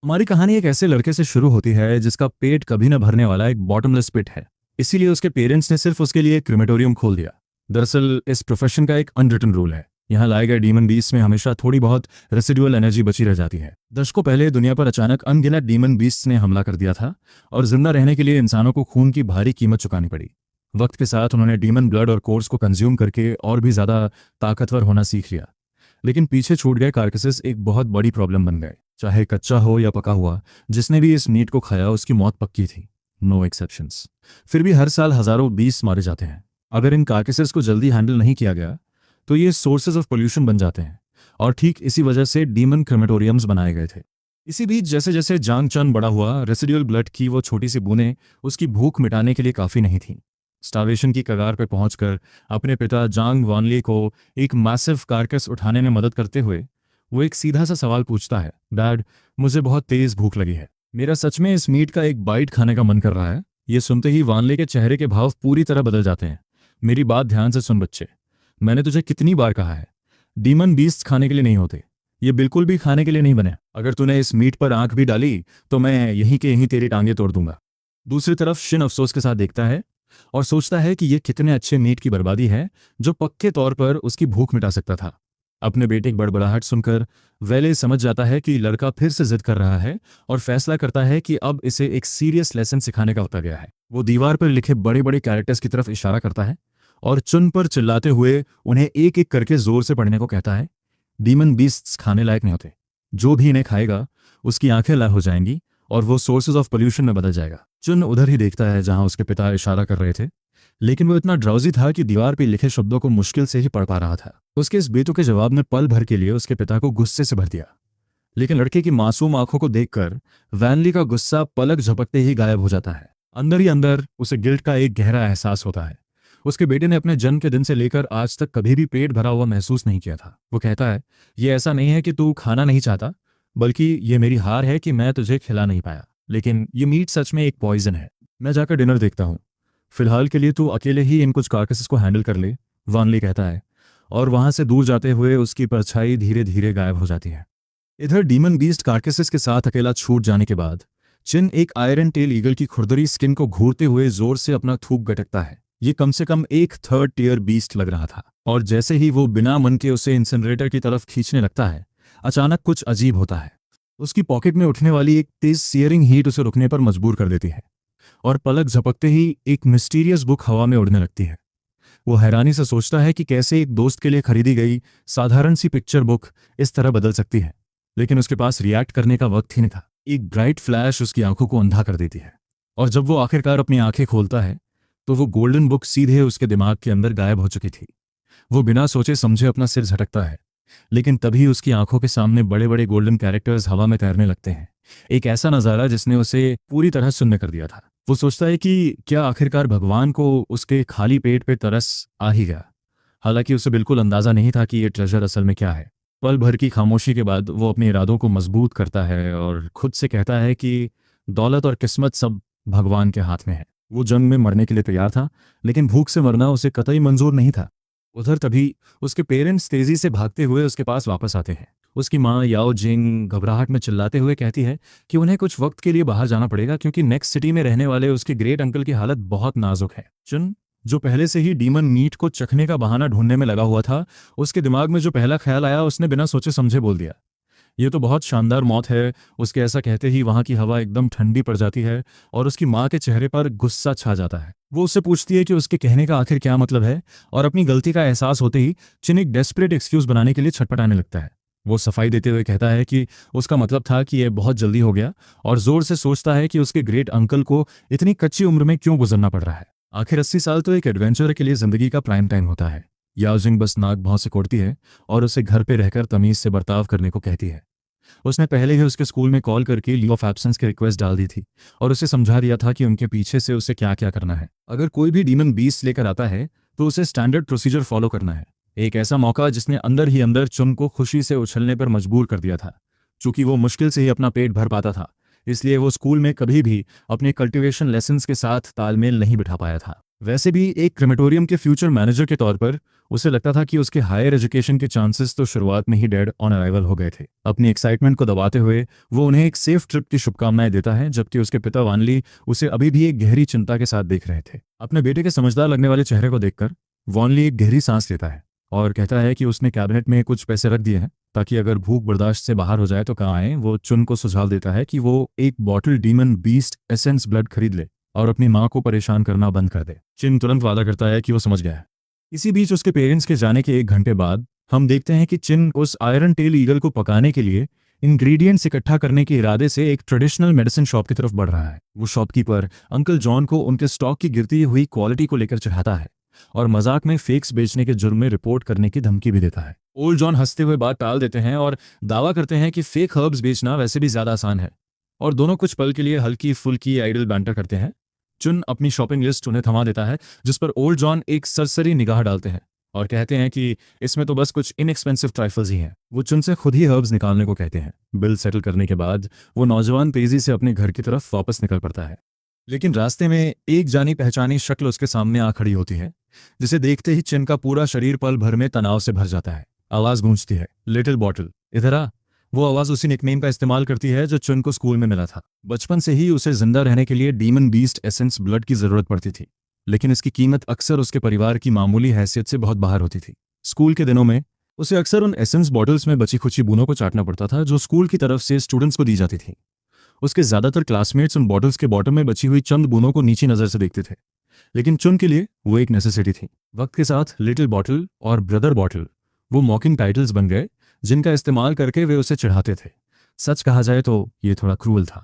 हमारी कहानी एक ऐसे लड़के से शुरू होती है जिसका पेट कभी न भरने वाला एक बॉटमलेस पिट है। इसीलिए उसके पेरेंट्स ने सिर्फ उसके लिए एक क्रिमेटोरियम खोल दिया। दरअसल इस प्रोफेशन का एक अनरिटन रूल है। यहाँ लाए गए डीमन बीस्ट में हमेशा थोड़ी बहुत रेसिडुअल एनर्जी बची रह जाती है। दशकों पहले दुनिया पर अचानक अनगिनत डीमन बीस्ट ने हमला कर दिया था और जिंदा रहने के लिए इंसानों को खून की भारी कीमत चुकानी पड़ी। वक्त के साथ उन्होंने डीमन ब्लड और कोर्स को कंज्यूम करके और भी ज्यादा ताकतवर होना सीख लिया। लेकिन पीछे छूट गए कार्कसेस एक बहुत बड़ी प्रॉब्लम बन गए। चाहे कच्चा हो या पका हुआ, जिसने भी इस मीट को खाया उसकी मौत पक्की थी। No exceptions. फिर भी हर साल हजारों बीस्ट मारे जाते हैं। अगर इन कार्कसेस को जल्दी हैंडल नहीं किया गया तो ये सोर्सेज ऑफ पोल्यूशन बन जाते हैं। और ठीक इसी वजह से डीमन क्रेमेटोरियम्स बनाए गए थे। इसी बीच जैसे जैसे जांग चन बड़ा हुआ, रेसिडुअल ब्लड की वो छोटी सी बूंदें उसकी भूख मिटाने के लिए काफ़ी नहीं थी। स्टार्वेशन की कगार पर पहुंचकर अपने पिता जांग वानली को एक मैसिव कार्कस उठाने में मदद करते हुए वो एक सीधा सा सवाल पूछता है, डैड, मुझे बहुत तेज भूख लगी है। मेरा सच में इस मीट का एक बाइट खाने का मन कर रहा है। ये सुनते ही वानले के चेहरे के भाव पूरी तरह बदल जाते हैं। मेरी बात ध्यान से सुन बच्चे, मैंने तुझे कितनी बार कहा है, डीमन बीस्ट खाने के लिए नहीं होते। ये बिल्कुल भी खाने के लिए नहीं बने। अगर तूने इस मीट पर आंख भी डाली तो मैं यहीं के यहीं तेरी टांगे तोड़ दूंगा। दूसरी तरफ शिन अफसोस के साथ देखता है और सोचता है कि ये कितने अच्छे मीट की बर्बादी है जो पक्के तौर पर उसकी भूख मिटा सकता था। अपने बेटे की बड़बड़ाहट सुनकर वेले समझ जाता है कि लड़का फिर से जिद कर रहा है और फैसला करता है कि अब इसे एक सीरियस लेसन सिखाने का वक्त आ गया है। वो दीवार पर लिखे बड़े बड़े कैरेक्टर्स की तरफ इशारा करता है और चुन पर चिल्लाते हुए उन्हें एक एक करके जोर से पढ़ने को कहता है। डीमन बीस्ट्स खाने लायक नहीं होते। जो भी इन्हें खाएगा उसकी आंखें लाल हो जाएंगी और वो सोर्सेज ऑफ पोल्यूशन में बदल जाएगा। चुन उधर ही देखता है जहां उसके पिता इशारा कर रहे थे, लेकिन वो इतना ड्राउजी था कि दीवार पर लिखे शब्दों को मुश्किल से ही पढ़ पा रहा था। उसके इस बेतुके जवाब ने पल भर के लिए उसके पिता को गुस्से से भर दिया, लेकिन लड़के की मासूम आंखों को देखकर वैनली का गुस्सा पलक झपकते ही गायब हो जाता है। अंदर ही अंदर उसे गिल्ट का एक गहरा एहसास होता है। उसके बेटे ने अपने जन्म के दिन से लेकर आज तक कभी भी पेट भरा हुआ महसूस नहीं किया था। वो कहता है, ये ऐसा नहीं है कि तू खाना नहीं चाहता, बल्कि ये मेरी हार है कि मैं तुझे खिला नहीं पाया। लेकिन ये मीट सच में एक पॉइजन है। मैं जाकर डिनर देखता हूँ। फिलहाल के लिए तू अकेले ही इन कुछ कार्कसेस को हैंडल कर ले, वानली कहता है, और वहां से दूर जाते हुए उसकी परछाई धीरे धीरे गायब हो जाती है। इधर डीमन बीस्ट कार्कसेस के साथ अकेला छूट जाने के बाद चिन एक आयरन टेल ईगल की खुरदरी स्किन को घूरते हुए जोर से अपना थूक गटकता है। ये कम से कम एक थर्ड टियर बीस्ट लग रहा था। और जैसे ही वो बिना मन के उसे इंसिनरेटर की तरफ खींचने लगता है, अचानक कुछ अजीब होता है। उसकी पॉकेट में उठने वाली एक तेज सीयरिंग हीट उसे रुकने पर मजबूर कर देती है और पलक झपकते ही एक मिस्टीरियस बुक हवा में उड़ने लगती है। वो हैरानी से सोचता है कि कैसे एक दोस्त के लिए खरीदी गई साधारण सी पिक्चर बुक इस तरह बदल सकती है, लेकिन उसके पास रिएक्ट करने का वक्त ही नहीं था। एक ब्राइट फ्लैश उसकी आंखों को अंधा कर देती है और जब वो आखिरकार अपनी आंखें खोलता है तो वो गोल्डन बुक सीधे उसके दिमाग के अंदर गायब हो चुकी थी। वो बिना सोचे समझे अपना सिर झटकता है, लेकिन तभी उसकी आंखों के सामने बड़े बड़े गोल्डन कैरेक्टर्स हवा में तैरने लगते हैं। एक ऐसा नज़ारा जिसने उसे पूरी तरह सुन्न कर दिया था। वो सोचता है कि क्या आखिरकार भगवान को उसके खाली पेट पे तरस आ ही गया। हालांकि उसे बिल्कुल अंदाजा नहीं था कि ये ट्रेजर असल में क्या है। पल भर की खामोशी के बाद वो अपने इरादों को मजबूत करता है और खुद से कहता है कि दौलत और किस्मत सब भगवान के हाथ में है। वो जंग में मरने के लिए तैयार था, लेकिन भूख से मरना उसे कतई मंजूर नहीं था। उधर तभी उसके पेरेंट्स तेजी से भागते हुए उसके पास वापस आते हैं। उसकी माँ याओ जिंग घबराहट में चिल्लाते हुए कहती है कि उन्हें कुछ वक्त के लिए बाहर जाना पड़ेगा क्योंकि नेक्स्ट सिटी में रहने वाले उसके ग्रेट अंकल की हालत बहुत नाजुक है। चुन, जो पहले से ही डीमन मीट को चखने का बहाना ढूंढने में लगा हुआ था, उसके दिमाग में जो पहला ख्याल आया उसने बिना सोचे समझे बोल दिया, ये तो बहुत शानदार मौत है। उसके ऐसा कहते ही वहां की हवा एकदम ठंडी पड़ जाती है और उसकी माँ के चेहरे पर गुस्सा छा जाता है। वो उससे पूछती है कि उसके कहने का आखिर क्या मतलब है, और अपनी गलती का एहसास होते ही चिन एक डेस्परेट एक्सक्यूज बनाने के लिए छटपटाने लगता है। वो सफाई देते हुए कहता है कि उसका मतलब था कि यह बहुत जल्दी हो गया, और जोर से सोचता है कि उसके ग्रेट अंकल को इतनी कच्ची उम्र में क्यों गुजरना पड़ रहा है। आखिर 80 साल तो एक एडवेंचर के लिए जिंदगी का प्राइम टाइम होता है। याओजिंग बस नाक भौं से कोड़ती है और उसे घर पे रहकर तमीज से बर्ताव करने को कहती है। उसने पहले ही उसके स्कूल में कॉल करके लीव ऑफ एब्सेंस की रिक्वेस्ट डाल दी थी और उसे समझा दिया था कि उनके पीछे से उसे क्या क्या करना है। अगर कोई भी डीमन बीस्ट लेकर आता है तो उसे स्टैंडर्ड प्रोसीजर फॉलो करना है। एक ऐसा मौका जिसने अंदर ही अंदर चुन को खुशी से उछलने पर मजबूर कर दिया था। चूंकि वो मुश्किल से ही अपना पेट भर पाता था, इसलिए वो स्कूल में कभी भी अपने कल्टीवेशन लेसन्स के साथ तालमेल नहीं बिठा पाया था। वैसे भी एक क्रेमेटोरियम के फ्यूचर मैनेजर के तौर पर उसे लगता था कि उसके हायर एजुकेशन के चांसेस तो शुरुआत में ही डेड ऑन अराइवल हो गए थे। अपनी एक्साइटमेंट को दबाते हुए वो उन्हें एक सेफ ट्रिप की शुभकामनाएं देता है, जबकि उसके पिता वानली उसे अभी भी एक गहरी चिंता के साथ देख रहे थे। अपने बेटे के समझदार लगने वाले चेहरे को देखकर वॉनली एक गहरी सांस लेता है और कहता है कि उसने कैबिनेट में कुछ पैसे रख दिए हैं ताकि अगर भूख बर्दाश्त से बाहर हो जाए तो कहाँ आए। वो चुन को सुझाव देता है कि वो एक bottle demon beast essence blood खरीद ले और अपनी माँ को परेशान करना बंद कर दे। चिन तुरंत वादा करता है कि वो समझ गया है। इसी बीच उसके पेरेंट्स के जाने के 1 घंटे बाद हम देखते हैं कि चिन उस आयरन टेल ईगल को पकाने के लिए इंग्रेडिएंट्स इकट्ठा करने के इरादे से एक ट्रेडिशनल मेडिसिन शॉप की तरफ बढ़ रहा है। वो शॉपकीपर अंकल जॉन को उनके स्टॉक की गिरती हुई क्वालिटी को लेकर चढ़ाता है और मजाक में फेक्स बेचने के जुर्म में रिपोर्ट करने की धमकी भी देता है। ओल्ड जॉन हंसते हुए बात टाल देते हैं और दावा करते हैं कि फेक हर्ब्स बेचना वैसे भी ज्यादा आसान है, और दोनों कुछ पल के लिए हल्की फुल्की आइडल बैंटर करते हैं। चुन अपनी शॉपिंग लिस्ट उन्हें थमा देता है, जिस पर ओल्ड जॉन एक सरसरी निगाह डालते हैं और कहते हैं कि इसमें तो बस कुछ इनएक्सपेंसिव ट्राइफल्स ही हैं। वो चुन से खुद ही हर्ब्स निकालने को कहते हैं। बिल सेटल करने के बाद वो नौजवान तेजी से अपने घर की तरफ वापस निकल पड़ता है, लेकिन रास्ते में एक जानी पहचानी शक्ल उसके सामने आ खड़ी होती है, जिसे देखते ही चिन का पूरा शरीर पल भर में तनाव से भर जाता है। आवाज गूंजती है, लिटिल बॉटल इधर आ। वो आवाज उसी निकनेम का इस्तेमाल करती है जो चुन को स्कूल में मिला था। बचपन से ही उसे जिंदा रहने के लिए डीमन बीस्ट एसेंस ब्लड की जरूरत पड़ती थी, लेकिन इसकी कीमत अक्सर उसके परिवार की मामूली हैसियत से बहुत बाहर होती थी। स्कूल के दिनों में उसे अक्सर उन एसेंस बॉटल्स में बची खुची बूंदों को चाटना पड़ता था जो स्कूल की तरफ से स्टूडेंट्स को दी जाती थी। उसके ज्यादातर क्लासमेट्स उन बॉटल्स के बॉटम में बची हुई चंद बूंदों को नीची नजर से देखते थे, लेकिन चुन के लिए वो एक नेसेसिटी थी। वक्त के साथ लिटिल बॉटल और ब्रदर बॉटल वो मॉकिंग टाइटल्स बन गए, जिनका इस्तेमाल करके वे उसे चिढ़ाते थे। सच कहा जाए तो ये थोड़ा क्रूअल था।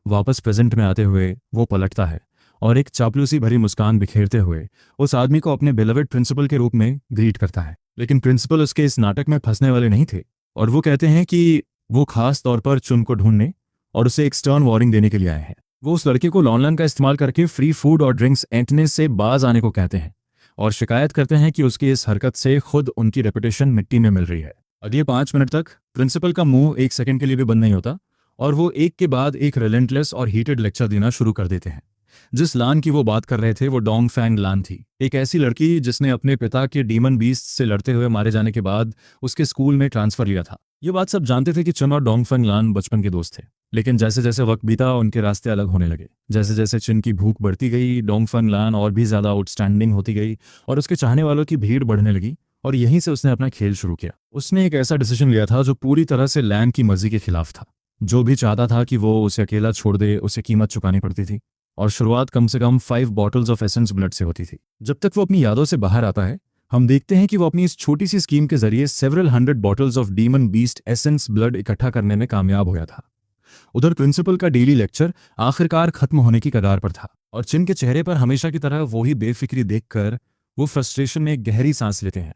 वापस प्रेजेंट में आते हुए वो पलटता है और एक चापलूसी भरी मुस्कान बिखेरते हुए उस आदमी को अपने बिलवेड प्रिंसिपल के रूप में ग्रीट करता है। लेकिन प्रिंसिपल उसके इस नाटक में फंसने वाले नहीं थे, और वो कहते हैं कि वो खास तौर पर चुन को ढूंढने और उसे एक स्टर्न वार्निंग देने के लिए आए हैं। वो उस लड़के को लॉनलन का इस्तेमाल करके फ्री फूड और ड्रिंक्स एंटने से बाज आने को कहते हैं और शिकायत करते हैं कि उसकी इस हरकत से खुद उनकी रेपुटेशन मिट्टी में मिल रही है। अगले 5 मिनट तक प्रिंसिपल का मुंह 1 सेकंड के लिए भी बंद नहीं होता और वो एक के बाद एक रिलेंटलेस और हीटेड लेक्चर देना शुरू कर देते हैं। जिस लान की वो बात कर रहे थे वो डोंग फैंग लान थी, एक ऐसी लड़की जिसने अपने पिता के डीमन बीस्ट से लड़ते हुए मारे जाने के बाद उसके स्कूल में ट्रांसफर लिया था। ये बात सब जानते थे कि चुन और डोंग फैंग लान बचपन के दोस्त थे, लेकिन जैसे जैसे वक्त बीता उनके रास्ते अलग होने लगे। जैसे जैसे चिन की भूख बढ़ती गई, डोंग फैंग लान और भी ज्यादा आउटस्टैंडिंग होती गई और उसके चाहने वालों की भीड़ बढ़ने लगी, और यहीं से उसने अपना खेल शुरू किया। उसने एक ऐसा डिसीजन लिया था जो पूरी तरह से लैन की मर्जी के खिलाफ था। जो भी चाहता था कि वो उसे अकेला छोड़ दे, उसे कीमत चुकानी पड़ती थी, और शुरुआत कम से कम 5 बॉटल्स ऑफ एसेंस ब्लड से होती थी। जब तक वो अपनी यादों से बाहर आता है, हम देखते हैं कि वो अपनी इस छोटी सी स्कीम के जरिए several 100 bottles of demon beast essence blood इकट्ठा करने में कामयाब हो गया था। उधर प्रिंसिपल का डेली लेक्चर आखिरकार खत्म होने की कगार पर था, और चिन के चेहरे पर हमेशा की तरह वही बेफिक्री देखकर वो फ्रस्ट्रेशन में एक गहरी सांस लेते हैं।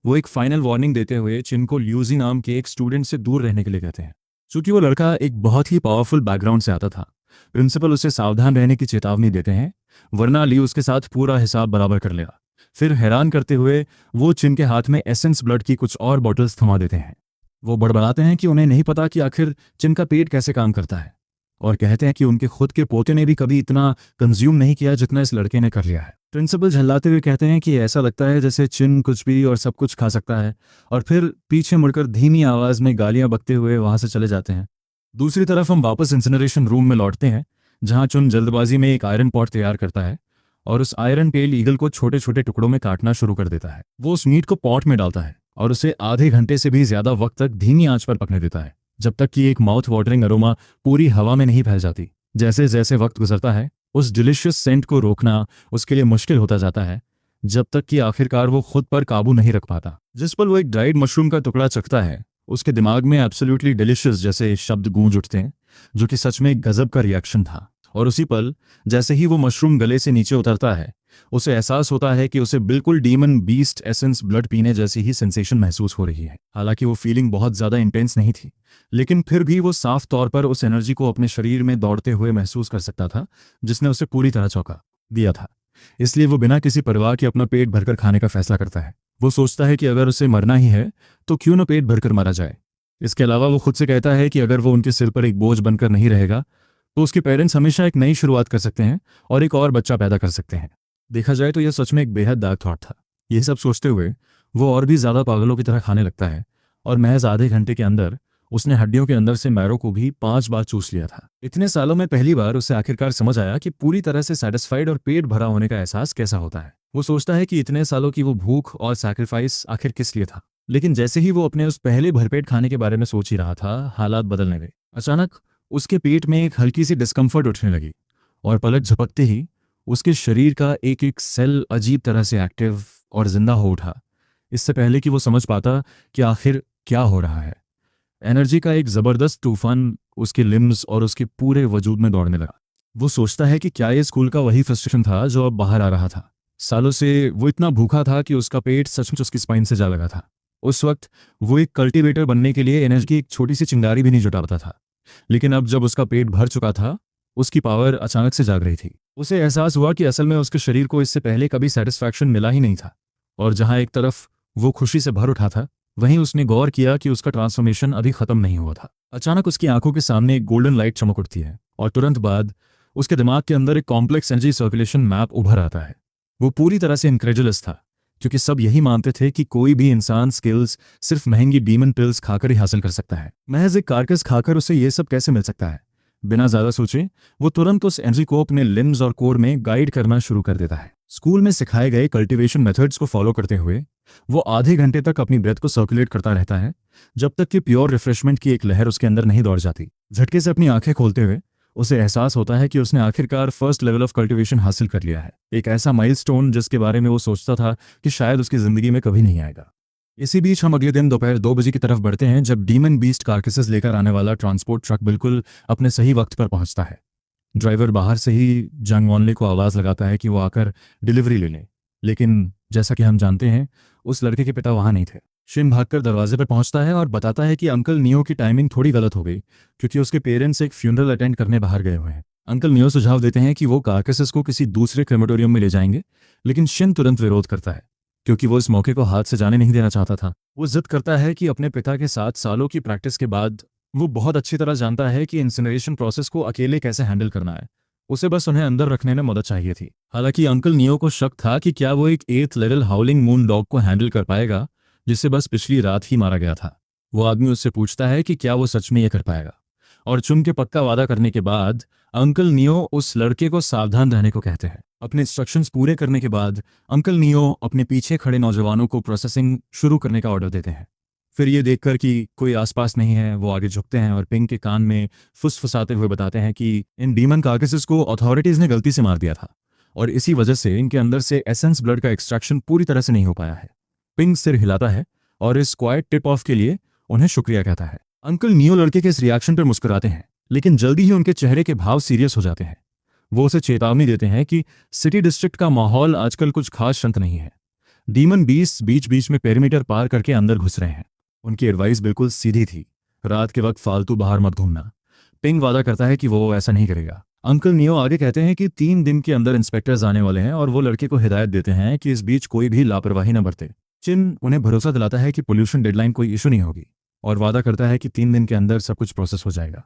वो एक फाइनल वार्निंग देते हुए चिन को ल्यूजी नाम के एक स्टूडेंट से दूर रहने के लिए कहते हैं। चूंकि वो लड़का एक बहुत ही पावरफुल बैकग्राउंड से आता था, प्रिंसिपल उसे सावधान रहने की चेतावनी देते हैं, वरना ली उसके साथ पूरा हिसाब बराबर कर लेगा। फिर हैरान करते हुए वो चिन के हाथ में एसेंस ब्लड की कुछ और बॉटल्स थमा देते हैं। वो बड़बड़ाते हैं कि उन्हें नहीं पता कि आखिर चिन का पेट कैसे काम करता है, और कहते हैं कि उनके खुद के पोते ने भी कभी इतना कंज्यूम नहीं किया जितना इस लड़के ने कर लिया है। प्रिंसिपल झल्लाते हुए कहते हैं कि ऐसा लगता है जैसे चिन कुछ भी और सब कुछ खा सकता है, और फिर पीछे मुड़कर धीमी आवाज में गालियां बकते हुए वहां से चले जाते हैं। दूसरी तरफ हम वापस इंसिनरेशन रूम में लौटते हैं, जहां चुन जल्दबाजी में एक आयरन पॉट तैयार करता है और उस आयरन टेल ईगल को छोटे छोटे टुकड़ों में काटना शुरू कर देता है। वो उस मीट को पॉट में डालता है और उसे आधे घंटे से भी ज्यादा वक्त तक धीमी आंच पर पकने देता है, जब तक कि एक माउथ वाटरिंग अरोमा पूरी हवा में नहीं फैल जाती। जैसे जैसे वक्त गुजरता है, उस डिलिशियस सेंट को रोकना उसके लिए मुश्किल होता जाता है, जब तक कि आखिरकार वो खुद पर काबू नहीं रख पाता। जिस पल वो एक ड्राइड मशरूम का टुकड़ा चखता है, उसके दिमाग में एब्सोल्युटली डिलिशियस जैसे शब्द गूंज उठते हैं, जो कि सच में एक गजब का रिएक्शन था। और उसी पल जैसे ही वो मशरूम गले से नीचे उतरता है, उसे एहसास होता है कि उसे बिल्कुल डीमन बीस्ट एसेंस ब्लड पीने जैसी ही सेंसेशन महसूस हो रही है। हालांकि वो फीलिंग बहुत ज्यादा इंटेंस नहीं थी, लेकिन फिर भी वो साफ तौर पर उस एनर्जी को अपने शरीर में दौड़ते हुए महसूस कर सकता था, जिसने उसे पूरी तरह चौंका दिया था। इसलिए वो बिना किसी परवाह के अपना पेट भरकर खाने का फैसला करता है। वो सोचता है कि अगर उसे मरना ही है तो क्यों न पेट भरकर मारा जाए। इसके अलावा वो खुद से कहता है कि अगर वो उनके सिर पर एक बोझ बनकर नहीं रहेगा, तो उसके पेरेंट्स हमेशा एक नई शुरुआत कर सकते हैं और एक और बच्चा पैदा कर सकते हैं। देखा जाए तो यह सच में एक बेहद डार्क थॉट था। यह सब सोचते हुए वो और भी ज़्यादा पागलों की तरह खाने लगता है और महज आधे घंटे के अंदर उसने हड्डियों के अंदर से मैरो को भी 5 बार चूस लिया था। इतने सालों में पहली बार उसे आखिरकार समझ आया कि पूरी तरह से सेटिस्फाइड और पेट भरा होने का एहसास कैसा होता है। वो सोचता है कि इतने सालों की वो भूख और सैक्रिफाइस आखिर किस लिए था। लेकिन जैसे ही वो अपने उस पहले भरपेट खाने के बारे में सोच ही रहा था, हालात बदलने लगे। अचानक उसके पेट में एक हल्की सी डिस्कम्फर्ट उठने लगी और पलक झपकते ही उसके शरीर का एक एक सेल अजीब तरह से एक्टिव और जिंदा हो उठा, इससे पहले कि वो समझ पाता कि आखिर क्या हो रहा है। एनर्जी का एक जबरदस्त तूफान उसके लिम्स और उसके पूरे वजूद में दौड़ने लगा। वो सोचता है कि क्या ये स्कूल का वही फ्रस्ट्रेशन था जो अब बाहर आ रहा था। सालों से वो इतना भूखा था कि उसका पेट सचमुच उसकी स्पाइन से जा लगा था। उस वक्त वो एक कल्टीवेटर बनने के लिए एनर्जी की एक छोटी सी चिंगारी भी नहीं जुटा पाता था, लेकिन अब जब उसका पेट भर चुका था, उसकी पावर अचानक से जाग रही थी। उसे एहसास हुआ कि असल में उसके शरीर को इससे पहले कभी सेटिस्फैक्शन मिला ही नहीं था, और जहां एक तरफ वो खुशी से भर उठा था, वहीं उसने गौर किया कि उसका ट्रांसफॉर्मेशन अभी खत्म नहीं हुआ था। अचानक उसकी आंखों के सामने एक गोल्डन लाइट चमक उठती है और तुरंत बाद उसके दिमाग के अंदर एक कॉम्प्लेक्स एनर्जी सर्कुलेशन मैप उभर आता है। वो पूरी तरह से इनक्रेडुलस था, क्योंकि सब यही मानते थे कि कोई भी इंसान स्किल्स सिर्फ महंगी डीमन पिल्स खाकर ही हासिल कर सकता है। महज एक कारकस खाकर उसे ये सब कैसे मिल सकता है? बिना ज्यादा सोचे वो तुरंत उस एनर्जी को अपने लिम्स और कोर में गाइड करना शुरू कर देता है। स्कूल में सिखाए गए कल्टीवेशन मेथड्स को फॉलो करते हुए वो आधे घंटे तक अपनी ब्रेथ को सर्कुलेट करता रहता है, जब तक कि प्योर रिफ्रेशमेंट की एक लहर उसके अंदर नहीं दौड़ जाती। झटके से अपनी आंखें खोलते हुए उसे एहसास होता है कि उसने आखिरकार फर्स्ट लेवल ऑफ कल्टीवेशन हासिल कर लिया है, एक ऐसा माइलस्टोन जिसके बारे में वो सोचता था कि शायद उसकी जिंदगी में कभी नहीं आएगा। इसी बीच हम अगले दिन दोपहर 2 बजे की तरफ बढ़ते हैं, जब डीमन बीस्ट कार्कसेस लेकर आने वाला ट्रांसपोर्ट ट्रक बिल्कुल अपने सही वक्त पर पहुंचता है। ड्राइवर बाहर से ही जंग वॉनले को आवाज़ लगाता है कि वो आकर डिलीवरी ले लें, लेकिन जैसा कि हम जानते हैं उस लड़के के पिता वहाँ नहीं थे। शिन भागकर दरवाजे पर पहुंचता है और बताता है कि अंकल नियो की टाइमिंग थोड़ी गलत हो गई, क्योंकि उसके पेरेंट्स एक फ्यूनरल अटेंड करने बाहर गए हुए हैं। अंकल नियो सुझाव देते हैं कि वो कार्कसेस को किसी दूसरे क्रेमेटोरियम में ले जाएंगे, लेकिन शिन तुरंत विरोध करता है, क्योंकि वो इस मौके को हाथ से जाने नहीं देना चाहता था। वो जिद करता है कि अपने पिता के 7 सालों की प्रैक्टिस के बाद वो बहुत अच्छी तरह जानता है कि इंसिनरेशन प्रोसेस को अकेले कैसे हैंडल करना है। उसे बस उन्हें अंदर रखने में मदद चाहिए थी। हालांकि अंकल नियो को शक था कि क्या वो एक 8th लेवल हाउलिंग मून डॉग को हैंडल कर पाएगा, जिसे बस पिछली रात ही मारा गया था। वो आदमी उससे पूछता है कि क्या वो सच में ये कर पाएगा, और चुन के पक्का वादा करने के बाद अंकल नियो उस लड़के को सावधान रहने को कहते हैं। अपने इंस्ट्रक्शंस पूरे करने के बाद अंकल नियो अपने पीछे खड़े नौजवानों को प्रोसेसिंग शुरू करने का ऑर्डर देते हैं। फिर ये देखकर कि कोई आसपास नहीं है, वो आगे झुकते हैं और पिंग के कान में फुसफुसाते हुए बताते हैं कि इन डीमन कार्कसेस को अथॉरिटीज ने गलती से मार दिया था, और इसी वजह से इनके अंदर से एसेंस ब्लड का एक्सट्रैक्शन पूरी तरह से नहीं हो पाया है। पिंग सिर हिलाता है और इस क्वाइट टिप ऑफ के लिए उन्हें शुक्रिया कहता है। अंकल नियो लड़के के इस रिएक्शन पर मुस्कुराते हैं, लेकिन जल्दी ही उनके चेहरे के भाव सीरियस हो जाते हैं। वो उसे चेतावनी देते हैं कि सिटी डिस्ट्रिक्ट का माहौल आजकल कुछ खास शांत नहीं है। डीमन बीस्ट बीच बीच में पेरीमीटर पार करके अंदर घुस रहे हैं। उनकी एडवाइस बिल्कुल सीधी थी, रात के वक्त फालतू बाहर मत घूमना। पिंग वादा करता है कि वो ऐसा नहीं करेगा। अंकल नियो आगे कहते हैं कि 3 दिन के अंदर इंस्पेक्टर्स आने वाले हैं, और वो लड़के को हिदायत देते हैं कि इस बीच कोई भी लापरवाही न बरते। चिन उन्हें भरोसा दिलाता है कि पोल्यूशन डेडलाइन कोई इशू नहीं होगी, और वादा करता है कि 3 दिन के अंदर सब कुछ प्रोसेस हो जाएगा।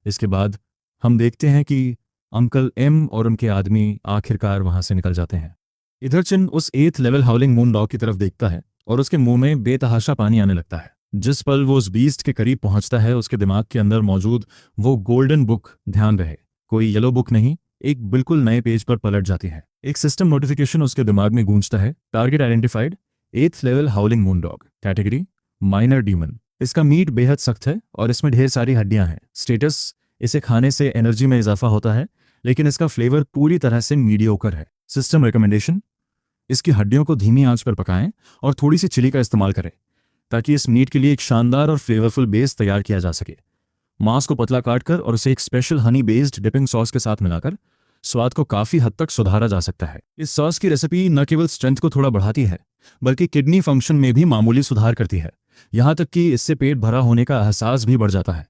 इसके बाद हम देखते हैं कि अंकल एम और उनके आदमी आखिरकार वहां से निकल जाते हैं। इधर चिन उस 8th लेवल हाउलिंग मून डॉग की तरफ देखता है और उसके मुंह में बेतहाशा पानी आने लगता है। जिस पल वो उस बीस्ट के करीब पहुंचता है, उसके दिमाग के अंदर मौजूद वो गोल्डन बुक, ध्यान रहे कोई येलो बुक नहीं, एक बिल्कुल नए पेज पर पलट जाती है। एक सिस्टम नोटिफिकेशन उसके दिमाग में गूंजता है, target identified, 8th level हाउलिंग moon dog, category minor demon. इसका मीट बेहद सख्त है और इसमें ढेर सारी हड्डियां हैं। स्टेटस, इसे खाने से एनर्जी में इजाफा होता है, लेकिन इसका फ्लेवर पूरी तरह से मीडियोकर है। सिस्टम रिकमेंडेशन, इसकी हड्डियों को धीमी आंच पर पकाएं और थोड़ी सी चिली का इस्तेमाल करें, ताकि इस मीट के लिए एक शानदार और फ्लेवरफुल बेस तैयार किया जा सके। मांस को पतला काटकर और उसे एक special Honey based dipping sauce के साथ मिलाकर स्वाद को काफी हद तक सुधारा जा सकता है। इस सॉस की रेसिपी न केवल स्ट्रेंथ को थोड़ा बढ़ाती है, बल्कि किडनी फंक्शन में भी मामूली सुधार करती है, यहाँ तक कि इससे पेट भरा होने का एहसास भी बढ़ जाता है।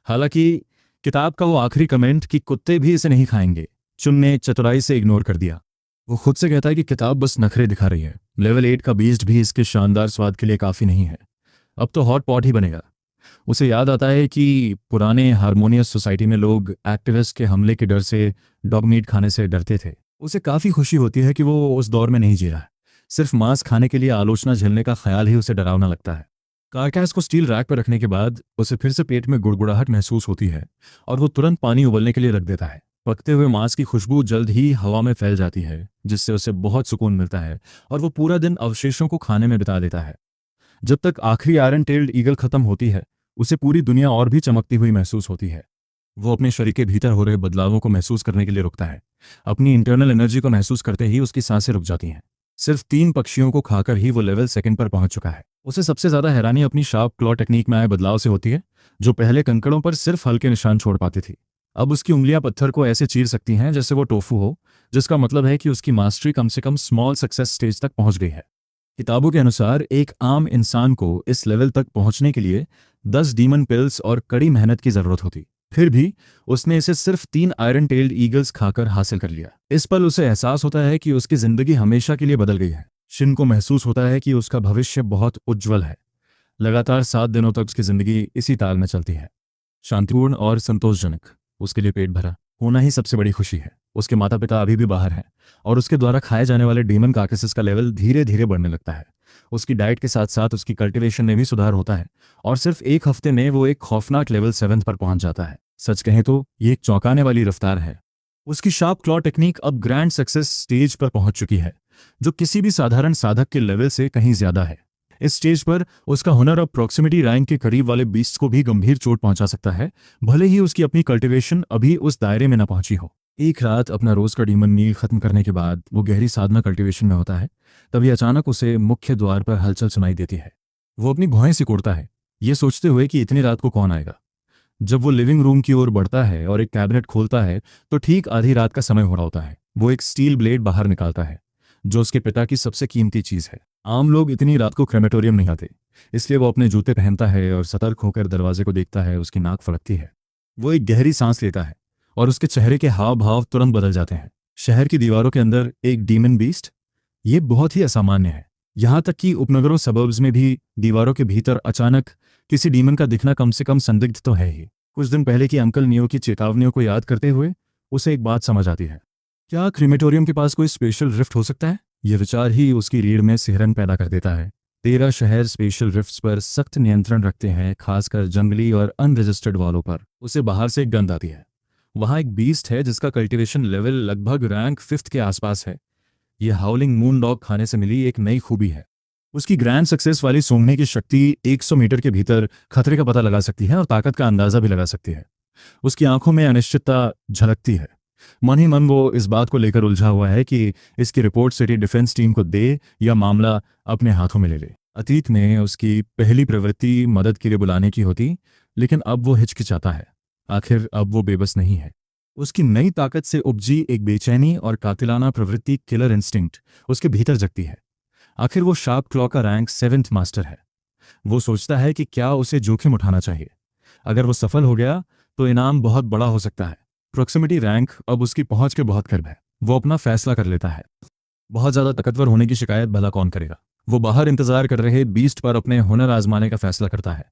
हालांकि किताब का वो आखिरी कमेंट कि कुत्ते भी इसे नहीं खाएंगे, चुन ने चतुराई से इग्नोर कर दिया। वो खुद से कहता है कि किताब बस नखरे दिखा रही है, लेवल 8 का बीस्ट भी इसके शानदार स्वाद के लिए काफ़ी नहीं है, अब तो हॉट पॉट ही बनेगा। उसे याद आता है कि पुराने हारमोनियस सोसाइटी में लोग एक्टिविस्ट के हमले के डर से डॉग मीट खाने से डरते थे। उसे काफ़ी खुशी होती है कि वो उस दौर में नहीं जी रहा है, सिर्फ मांस खाने के लिए आलोचना झेलने का ख्याल ही उसे डरावना लगता है। कारकैस को स्टील रैक पर रखने के बाद उसे फिर से पेट में गुड़गुड़ाहट महसूस होती है और वो तुरंत पानी उबलने के लिए रख देता है। पकते हुए मांस की खुशबू जल्द ही हवा में फैल जाती है, जिससे उसे बहुत सुकून मिलता है और वो पूरा दिन अवशेषों को खाने में बिता देता है। जब तक आखिरी आयरन टेल्ड ईगल खत्म होती है, उसे पूरी दुनिया और भी चमकती हुई महसूस होती है। वो अपने शरीर के भीतर हो रहे बदलावों को महसूस करने के लिए रुकता है। अपनी इंटरनल एनर्जी को महसूस करते ही उसकी सांसें रुक जाती हैं। सिर्फ 3 पक्षियों को खाकर ही वो लेवल 2 पर पहुंच चुका है। उसे सबसे ज्यादा हैरानी अपनी शार्प क्लॉ टेक्निक में आए बदलाव से होती है, जो पहले कंकड़ों पर सिर्फ हल्के निशान छोड़ पाती थी। अब उसकी उंगलियां पत्थर को ऐसे चीर सकती हैं जैसे वो टोफू हो, जिसका मतलब है कि उसकी मास्टरी कम से कम स्मॉल सक्सेस स्टेज तक पहुंच गई है। किताबों के अनुसार एक आम इंसान को इस लेवल तक पहुंचने के लिए 10 डीमन पिल्स और कड़ी मेहनत की जरूरत होती। फिर भी उसने इसे सिर्फ 3 आयरन टेल्ड ईगल्स खाकर हासिल कर लिया। इस पल उसे एहसास होता है कि उसकी जिंदगी हमेशा के लिए बदल गई है। शिन को महसूस होता है कि उसका भविष्य बहुत उज्जवल है। लगातार 7 दिनों तक उसकी जिंदगी इसी ताल में चलती है, शांतिपूर्ण और संतोषजनक। उसके लिए पेट भरा होना ही सबसे बड़ी खुशी है। उसके माता पिता अभी भी बाहर हैं और उसके द्वारा खाए जाने वाले डीमन कार्कसेस का लेवल धीरे धीरे बढ़ने लगता है। उसकी डाइट के साथ साथ उसकी कल्टीवेशन में भी सुधार होता है और सिर्फ 1 हफ्ते में वो एक खौफनाक लेवल 7 पर पहुंच जाता है। सच कहें तो ये एक चौंकाने वाली रफ्तार है। उसकी शार्प क्लॉ टेक्निक अब ग्रैंड सक्सेस स्टेज पर पहुंच चुकी है, जो किसी भी साधारण साधक के लेवल से कहीं ज्यादा है। इस स्टेज पर उसका हुनर अब प्रॉक्सिमिटी रैंक के करीब वाले बीस्ट को भी गंभीर चोट पहुंचा सकता है, भले ही उसकी अपनी कल्टीवेशन अभी उस दायरे में न पहुंची हो। एक रात अपना रोज का डीमन मील खत्म करने के बाद वो गहरी साधना कल्टीवेशन में होता है। तभी अचानक उसे मुख्य द्वार पर हलचल सुनाई देती है। वो अपनी भौहें सिकोड़ता है, ये सोचते हुए कि इतनी रात को कौन आएगा। जब वो लिविंग रूम की ओर बढ़ता है और एक कैबिनेट खोलता है तो ठीक आधी रात का समय हो रहा होता है। वो एक स्टील ब्लेड बाहर निकालता है, जो उसके पिता की सबसे कीमती चीज है। आम लोग इतनी रात को क्रेमेटोरियम नहीं आते, इसलिए वो अपने जूते पहनता है और सतर्क होकर दरवाजे को देखता है। उसकी नाक फड़कती है। वो एक गहरी सांस लेता है और उसके चेहरे के हाव भाव तुरंत बदल जाते हैं। शहर की दीवारों के अंदर एक डीमन बीस्ट, ये बहुत ही असामान्य है। यहाँ तक कि उपनगरों सबर्ब्स में भी दीवारों के भीतर अचानक किसी डीमन का दिखना कम से कम संदिग्ध तो है ही। कुछ दिन पहले की अंकल नियो की चेतावनियों को याद करते हुए उसे एक बात समझ आती है। क्या क्रीमेटोरियम के पास कोई स्पेशल रिफ्ट हो सकता है? यह विचार ही उसकी रीढ़ में सिहरन पैदा कर देता है। 13 शहर स्पेशल रिफ्ट्स पर सख्त नियंत्रण रखते हैं, खासकर जंगली और अनरजिस्टर्ड वालों पर। उसे बाहर से एक गंध आती है। वहाँ एक बीस्ट है जिसका कल्टीवेशन लेवल लगभग रैंक 5 के आसपास है। यह हाउलिंग मून डॉग खाने से मिली एक नई खूबी है। उसकी ग्रैंड सक्सेस वाली सूंघने की शक्ति 100 मीटर के भीतर खतरे का पता लगा सकती है और ताकत का अंदाजा भी लगा सकती है। उसकी आंखों में अनिश्चितता झलकती है। मन ही मन वो इस बात को लेकर उलझा हुआ है कि इसकी रिपोर्ट सिटी डिफेंस टीम को दे या मामला अपने हाथों में ले ले। अतीत में उसकी पहली प्रवृत्ति मदद के लिए बुलाने की होती, लेकिन अब वो हिचकिचाता है। आखिर अब वो बेबस नहीं है। उसकी नई ताकत से उपजी एक बेचैनी और कातिलाना प्रवृत्ति, किलर इंस्टिंक्ट, उसके भीतर जगती है। आखिर वो शार्प क्लॉ का रैंक 7th मास्टर है। वो सोचता है कि क्या उसे जोखिम उठाना चाहिए। अगर वो सफल हो गया तो इनाम बहुत बड़ा हो सकता है। प्रॉक्सिमिटी रैंक अब उसकी पहुंच के बहुत करीब है। वो अपना फैसला कर लेता है। बहुत ज्यादा ताकतवर होने की शिकायत भला कौन करेगा। वो बाहर इंतजार कर रहे बीस्ट पर अपने हुनर आजमाने का फैसला करता है।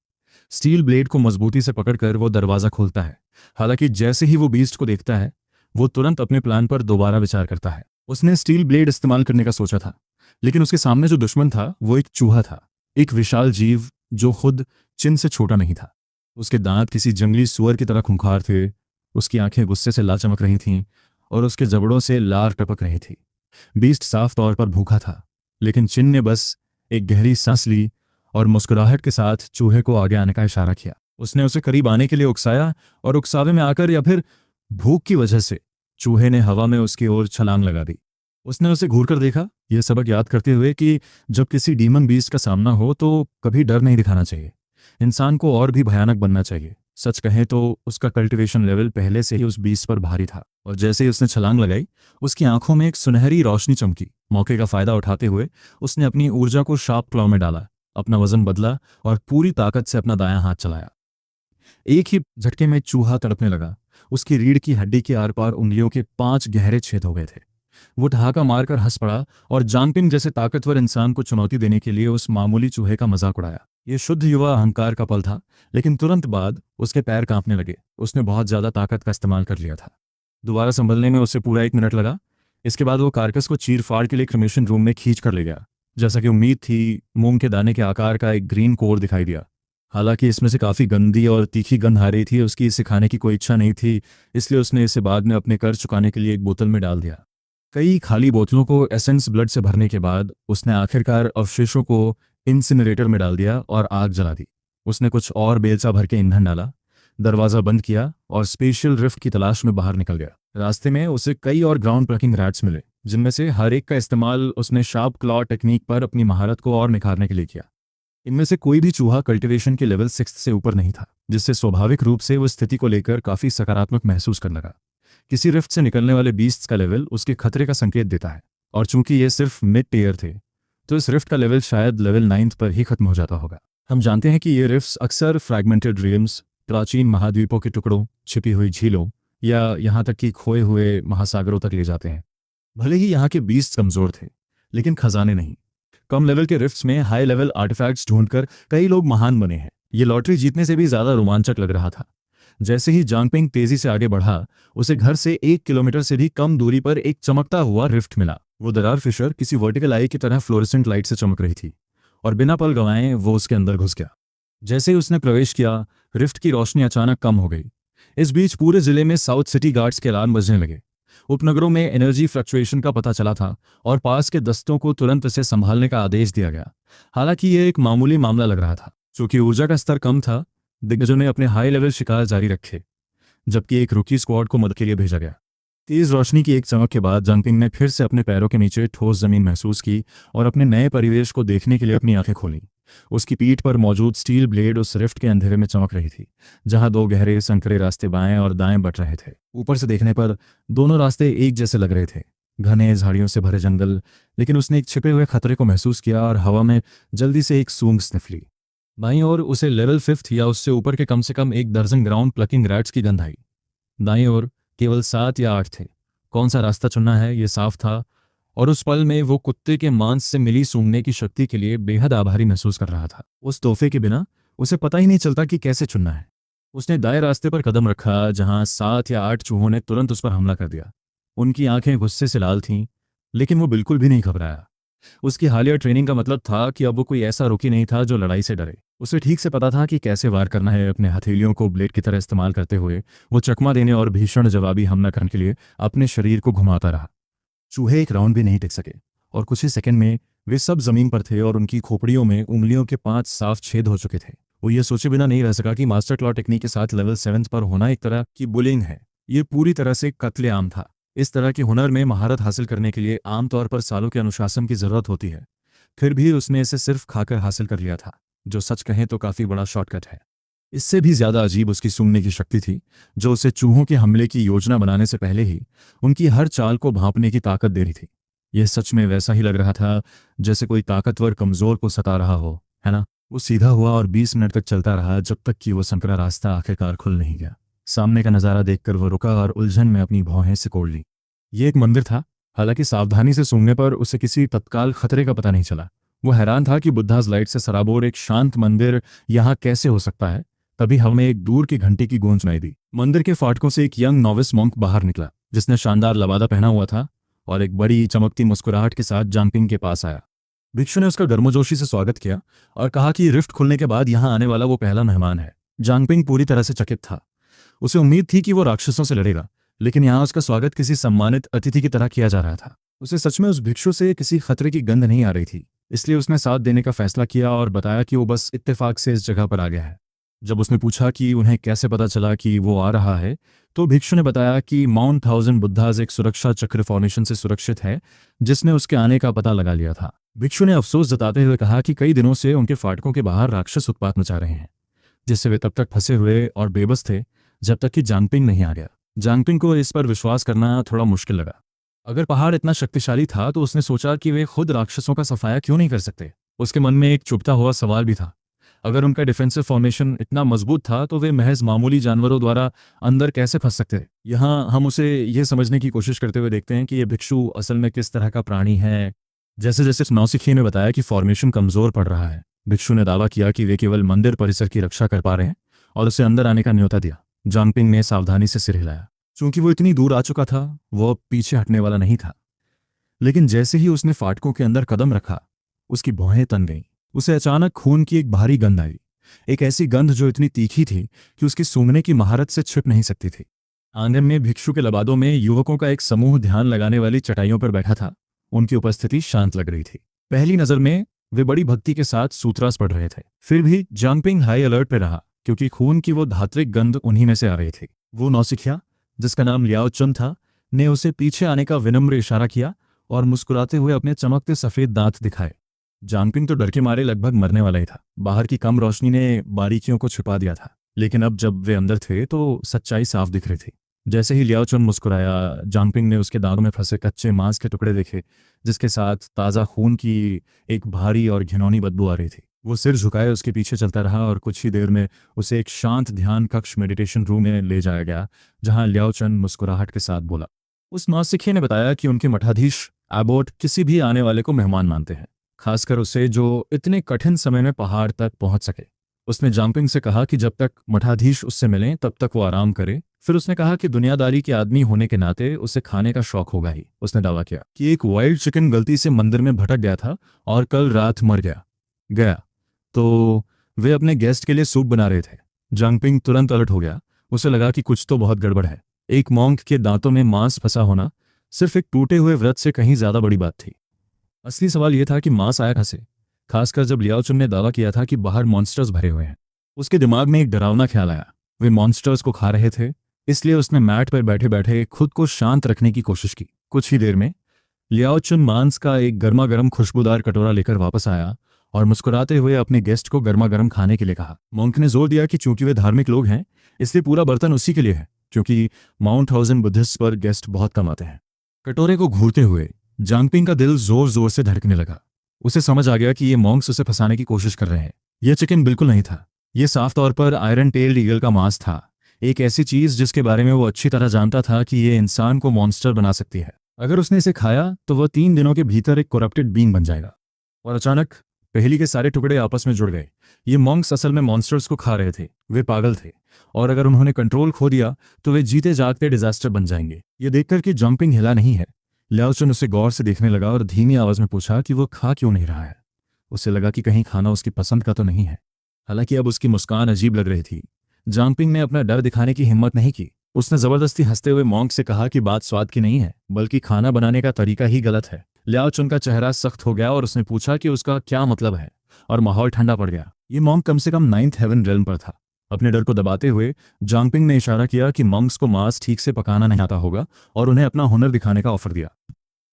स्टील ब्लेड को मजबूती से पकड़कर वो दरवाजा खोलता है। हालांकि जैसे ही वो बीस्ट को देखता है, वो तुरंत अपने प्लान पर दोबारा विचार करता है। उसने स्टील ब्लेड इस्तेमाल करने का सोचा था, लेकिन उसके सामने जो दुश्मन था वो एक चूहा था, एक विशाल जीव जो खुद चिन से छोटा नहीं था। उसके दांत किसी जंगली सुअर की तरह खूंखार थे। उसकी आंखें गुस्से से लाल चमक रही थीं और उसके जबड़ों से लार टपक रही थी। बीस्ट साफ तौर पर भूखा था, लेकिन चिन ने बस एक गहरी सांस ली और मुस्कुराहट के साथ चूहे को आगे आने का इशारा किया। उसने उसे करीब आने के लिए उकसाया और उकसावे में आकर या फिर भूख की वजह से चूहे ने हवा में उसकी ओर छलांग लगा दी। उसने उसे घूरकर देखा, यह सबक याद करते हुए कि जब किसी डीमन बीस्ट का सामना हो तो कभी डर नहीं दिखाना चाहिए। इंसान को और भी भयानक बनना चाहिए। सच कहें तो उसका कल्टीवेशन लेवल पहले से ही उस बीस्ट पर भारी था और जैसे ही उसने छलांग लगाई, उसकी आंखों में एक सुनहरी रोशनी चमकी। मौके का फायदा उठाते हुए उसने अपनी ऊर्जा को शार्प क्लॉ में डाला, अपना वजन बदला और पूरी ताकत से अपना दायां हाथ चलाया। एक ही झटके में चूहा तड़पने लगा। उसकी रीढ़ की हड्डी के आर पार उंगलियों के 5 गहरे छेद हो गए थे। वो ठहाका मारकर हंस पड़ा और जानपिन जैसे ताकतवर इंसान को चुनौती देने के लिए उस मामूली चूहे का मजाक उड़ाया। ये शुद्ध युवा अहंकार का पल था, लेकिन तुरंत बाद उसके पैर कांपने लगे। उसने बहुत ज्यादा ताकत का इस्तेमाल कर लिया था। दोबारा संभलने में उसे पूरा 1 मिनट लगा। इसके बाद वो कारकस को चीर फाड़ के लिए क्रिमेशन रूम में खींच कर ले गया। जैसा कि उम्मीद थी, मूंग के दाने के आकार का एक ग्रीन कोर दिखाई दिया। हालांकि इसमें से काफ़ी गंदी और तीखी गंध आ रही थी। उसकी इसे खाने की कोई इच्छा नहीं थी, इसलिए उसने इसे बाद में अपने कर्ज चुकाने के लिए एक बोतल में डाल दिया। कई खाली बोतलों को एसेंस ब्लड से भरने के बाद उसने आखिरकार अवशेषों को इंसिनरेटर में डाल दिया और आग जला दी। उसने कुछ और बेलचा भर के ईंधन डाला, दरवाज़ा बंद किया और स्पेशल रिफ्ट की तलाश में बाहर निकल गया। रास्ते में उसे कई और ग्राउंड प्लकिंग रैट्स मिले, जिनमें से हर एक का इस्तेमाल उसने शार्प क्लॉ टेक्निक पर अपनी महारत को और निखारने के लिए किया। इनमें से कोई भी चूहा कल्टीवेशन के लेवल 6 से ऊपर नहीं था, जिससे स्वाभाविक रूप से वो स्थिति को लेकर काफ़ी सकारात्मक महसूस करने लगा। किसी रिफ्ट से निकलने वाले बीस्ट्स का लेवल उसके खतरे का संकेत देता है, और चूंकि ये सिर्फ मिड टेयर थे, तो इस रिफ्ट का लेवल शायद लेवल 9 पर ही खत्म हो जाता होगा। हम जानते हैं कि ये रिफ्ट्स अक्सर फ्रैगमेंटेड रिम्स, प्राचीन महाद्वीपों के टुकड़ों, छिपी हुई झीलों या यहाँ तक कि खोए हुए महासागरों तक ले जाते हैं। भले ही यहाँ के बीस्ट कमज़ोर थे, लेकिन खजाने नहीं। कम लेवल के रिफ्ट्स में हाई लेवल आर्टिफैक्ट्स ढूंढकर कई लोग महान बने हैं। ये लॉटरी जीतने से भी ज़्यादा रोमांचक लग रहा था। जैसे ही जांगपिंग तेजी से आगे बढ़ा, उसे घर से 1 किलोमीटर से भी कम दूरी पर एक चमकता हुआ रिफ्ट मिला। वो दरार फिशर किसी वर्टिकल आई की तरह फ्लोरेसेंट लाइट से चमक रही थी, और बिना पल गंवाए वो उसके अंदर घुस गया। जैसे ही उसने प्रवेश किया, रिफ्ट की रोशनी अचानक कम हो गई। इस बीच पूरे जिले में साउथ सिटी गार्ड्स के अलार्म बजने लगे। उपनगरों में एनर्जी फ्लक्चुएशन का पता चला था और पास के दस्तों को तुरंत इसे संभालने का आदेश दिया गया। हालांकि यह एक मामूली मामला लग रहा था, चूंकि ऊर्जा का स्तर कम था। दिग्गजों ने अपने हाई लेवल शिकार जारी रखे, जबकि एक रुकी स्क्वाड को मदद के लिए भेजा गया। तेज रोशनी की एक चमक के बाद जांगपिंग ने फिर से अपने पैरों के नीचे ठोस जमीन महसूस की और अपने नए परिवेश को देखने के लिए अपनी आंखें खोलीं। उसकी पीठ पर मौजूद स्टील ब्लेड उस रिफ्ट के अंधेरे में चमक रही थी, जहां 2 गहरे संकरे रास्ते बाएं और दाएं बट रहे थे। ऊपर से देखने पर दोनों रास्ते एक जैसे लग रहे थे, घने झाड़ियों से भरे जंगल। लेकिन उसने एक छिपे हुए खतरे को महसूस किया और हवा में जल्दी से एक सूंघ स्निफ ली। बाईं ओर उसे लेवल 5 या उससे ऊपर के कम से कम 1 दर्जन ग्राउंड प्लकिंग रैट्स की गंध आई। दाईं ओर केवल 7 या 8 थे। कौन सा रास्ता चुनना है, ये साफ था, और उस पल में वो कुत्ते के मांस से मिली सूंघने की शक्ति के लिए बेहद आभारी महसूस कर रहा था। उस तोहफे के बिना उसे पता ही नहीं चलता कि कैसे चुनना है। उसने दाएं रास्ते पर कदम रखा, जहां 7 या 8 चूहों ने तुरंत उस पर हमला कर दिया। उनकी आंखें गुस्से से लाल थीं, लेकिन वो बिल्कुल भी नहीं घबराया। उसकी हालिया ट्रेनिंग का मतलब था कि अब वो कोई ऐसा रुकी नहीं था जो लड़ाई से डरे। उसे ठीक से पता था कि कैसे वार करना है। अपने हथेलियों को ब्लेड की तरह इस्तेमाल करते हुए वो चकमा देने और भीषण जवाबी हमला करने के लिए अपने शरीर को घुमाता रहा। चूहे एक राउंड भी नहीं टिक सके, और कुछ ही सेकंड में वे सब जमीन पर थे और उनकी खोपड़ियों में उंगलियों के 5 साफ छेद हो चुके थे। वो ये सोचे बिना नहीं रह सका कि मास्टर क्लॉ टेक्निक के साथ लेवल 7 पर होना एक तरह की बुलिंग है। ये पूरी तरह से कत्लेआम था। इस तरह के हुनर में महारत हासिल करने के लिए आमतौर पर सालों के अनुशासन की जरूरत होती है। फिर भी उसने इसे सिर्फ खाकर हासिल कर लिया था, जो सच कहें तो काफ़ी बड़ा शॉर्टकट है। इससे भी ज़्यादा अजीब उसकी सूंघने की शक्ति थी, जो उसे चूहों के हमले की योजना बनाने से पहले ही उनकी हर चाल को भांपने की ताकत दे रही थी। यह सच में वैसा ही लग रहा था जैसे कोई ताकतवर कमज़ोर को सता रहा हो, है ना? वो सीधा हुआ और 20 मिनट तक चलता रहा, जब तक कि वो संकरा रास्ता आखिरकार खुल नहीं गया। सामने का नज़ारा देखकर वो रुका और उलझन में अपनी भौहें सिकोड़ ली। ये एक मंदिर था। हालांकि सावधानी से सूंघने पर उसे किसी तत्काल खतरे का पता नहीं चला। वो हैरान था कि बुद्धास लाइट से सराबोर एक शांत मंदिर यहाँ कैसे हो सकता है। तभी हमें एक दूर की घंटी की गूंज सुनाई दी। मंदिर के फाटकों से एक यंग नॉविस मॉन्क बाहर निकला, जिसने शानदार लबादा पहना हुआ था और एक बड़ी चमकती मुस्कुराहट के साथ जांगपिंग के पास आया। भिक्षु ने उसका गर्मजोशी से स्वागत किया और कहा कि रिफ्ट खुलने के बाद यहाँ आने वाला वो पहला मेहमान है। जांगपिंग पूरी तरह से चकित था। उसे उम्मीद थी कि वो राक्षसों से लड़ेगा, लेकिन यहाँ उसका स्वागत किसी सम्मानित अतिथि की तरह किया जा रहा था। उसे सच में उस भिक्षु से किसी खतरे की गंध नहीं आ रही थी, इसलिए उसने साथ देने का फैसला किया और बताया कि वो बस इत्तेफाक से इस जगह पर आ गया है। जब उसने पूछा कि उन्हें कैसे पता चला कि वो आ रहा है, तो भिक्षु ने बताया कि माउंट 1000 बुद्धास एक सुरक्षा चक्र फॉर्मेशन से सुरक्षित है, जिसने उसके आने का पता लगा लिया था। भिक्षु ने अफसोस जताते हुए कहा कि कई दिनों से उनके फाटकों के बाहर राक्षस उत्पात मचा रहे हैं, जिससे वे तब तक फंसे हुए और बेबस थे जब तक कि जांगपिंग नहीं आ गया। जांगपिंग को इस पर विश्वास करना थोड़ा मुश्किल लगा। अगर पहाड़ इतना शक्तिशाली था तो उसने सोचा कि वे खुद राक्षसों का सफाया क्यों नहीं कर सकते। उसके मन में एक चुभता हुआ सवाल भी था। अगर उनका डिफेंसिव फॉर्मेशन इतना मजबूत था तो वे महज मामूली जानवरों द्वारा अंदर कैसे फंस सकते। यहाँ हम उसे यह समझने की कोशिश करते हुए देखते हैं कि यह भिक्षु असल में किस तरह का प्राणी है। जैसे जैसे नौसिखिए ने बताया कि फॉर्मेशन कमजोर पड़ रहा है, भिक्षु ने दावा किया कि वे केवल मंदिर परिसर की रक्षा कर पा रहे हैं और उसे अंदर आने का न्योता दिया। जांगपिंग ने सावधानी से सिर हिलाया। चूंकि वो इतनी दूर आ चुका था, वो अब पीछे हटने वाला नहीं था। लेकिन जैसे ही उसने फाटकों के अंदर कदम रखा, उसकी भौहें तन गईं। उसे अचानक खून की एक भारी गंध आई, एक ऐसी गंध जो इतनी तीखी थी कि उसकी सूंघने की महारत से छिप नहीं सकती थी। आंगन में भिक्षु के लबादों में युवकों का एक समूह ध्यान लगाने वाली चटाइयों पर बैठा था। उनकी उपस्थिति शांत लग रही थी। पहली नजर में वे बड़ी भक्ति के साथ सूत्रास पढ़ रहे थे। फिर भी जांगपिंग हाई अलर्ट पर रहा, क्योंकि खून की वो धात्विक गंध उन्हीं में से आ रही थी। वो नौसिखिया, जिसका नाम लियाओ चुन था, ने उसे पीछे आने का विनम्र इशारा किया और मुस्कुराते हुए अपने चमकते सफेद दांत दिखाए। जांगपिंग तो डर के मारे लगभग मरने वाला ही था। बाहर की कम रोशनी ने बारीकियों को छुपा दिया था, लेकिन अब जब वे अंदर थे तो सच्चाई साफ दिख रही थी। जैसे ही लियाओ चुन मुस्कुराया, जांगपिंग ने उसके दांतों में फंसे कच्चे मांस के टुकड़े देखे, जिसके साथ ताज़ा खून की एक भारी और घिनौनी बदबू आ रही थी। वो सिर झुकाए उसके पीछे चलता रहा और कुछ ही देर में उसे एक शांत ध्यान कक्ष मेडिटेशन रूम में ले जाया गया, जहां लियाओ चुन मुस्कुराहट के साथ बोला। उस नौसिखिए ने बताया कि उनके मठाधीश एबोट किसी भी आने वाले को मेहमान मानते हैं, खासकर उसे जो इतने कठिन समय में पहाड़ तक पहुंच सके। उसने जांगपिंग से कहा कि जब तक मठाधीश उससे मिलें तब तक वो आराम करे। फिर उसने कहा कि दुनियादारी के आदमी होने के नाते उसे खाने का शौक होगा ही। उसने दावा किया कि एक वाइल्ड चिकन गलती से मंदिर में भटक गया था और कल रात मर गया तो वे अपने गेस्ट के लिए सूप बना रहे थे। जांगपिंग तुरंत अलर्ट हो गया। उसे लगा कि कुछ तो बहुत गड़बड़ है। एक मॉन्क के दांतों में मांस फंसा होना सिर्फ एक टूटे हुए व्रत से कहीं ज्यादा बड़ी बात थी। असली सवाल यह था कि मांस आया कहां से, खासकर जब लियाओ चुन ने दावा किया था कि बाहर मॉन्स्टर्स भरे हुए हैं। उसके दिमाग में एक डरावना ख्याल आया, वे मॉन्स्टर्स को खा रहे थे। इसलिए उसने मैट पर बैठे बैठे खुद को शांत रखने की कोशिश की। कुछ ही देर में लियाओ चुन मांस का एक गर्मा गर्म खुशबूदार कटोरा लेकर वापस आया और मुस्कुराते हुए अपने गेस्ट को गर्मा गर्म खाने के लिए कहा। मॉन्क ने जोर दिया कि चूंकि वे धार्मिक लोग हैं, इसलिए पूरा बर्तन उसी के लिए है, क्योंकि माउंट थाउजेंड बुद्धिस्ट पर गेस्ट बहुत कम आते हैं। कटोरे को घूरते हुए जांगपिंग का दिल जोर जोर से धड़कने लगा। उसे समझ आ गया कि ये मॉन्क्स उसे फंसाने की कोशिश कर रहे हैं। यह चिकन बिल्कुल नहीं था। यह साफ तौर पर आयरन टेल्ड ईगल का मांस था, एक ऐसी चीज जिसके बारे में वो अच्छी तरह जानता था कि ये इंसान को मॉन्स्टर बना सकती है। अगर उसने इसे खाया तो वह 3 दिनों के भीतर एक करप्टेड बीइंग बन जाएगा। और अचानक पहेली के सारे टुकड़े आपस में जुड़ गए। ये मॉन्क्स असल में मॉन्स्टर्स को खा रहे थे। वे पागल थे, और अगर उन्होंने कंट्रोल खो दिया तो वे जीते जागते डिजास्टर बन जाएंगे। ये देखकर कि जंपिंग हिला नहीं है, लियाओ चुन उसे गौर से देखने लगा और धीमी आवाज में पूछा कि वो खा क्यों नहीं रहा है। उसे लगा कि कहीं खाना उसकी पसंद का तो नहीं है। हालांकि अब उसकी मुस्कान अजीब लग रही थी। जांगपिंग ने अपना डर दिखाने की हिम्मत नहीं की। उसने जबरदस्ती हंसते हुए मॉन्क से कहा कि बात स्वाद की नहीं है, बल्कि खाना बनाने का तरीका ही गलत है। लियाओ चुन का चेहरा सख्त हो गया और उसने पूछा कि उसका क्या मतलब है, और माहौल ठंडा पड़ गया। ये मॉन्क कम से कम 9th हेवन रेल्म पर था। अपने डर को दबाते हुए जांगपिंग ने इशारा किया कि मॉन्क्स को मांस ठीक से पकाना नहीं आता होगा और उन्हें अपना हुनर दिखाने का ऑफर दिया।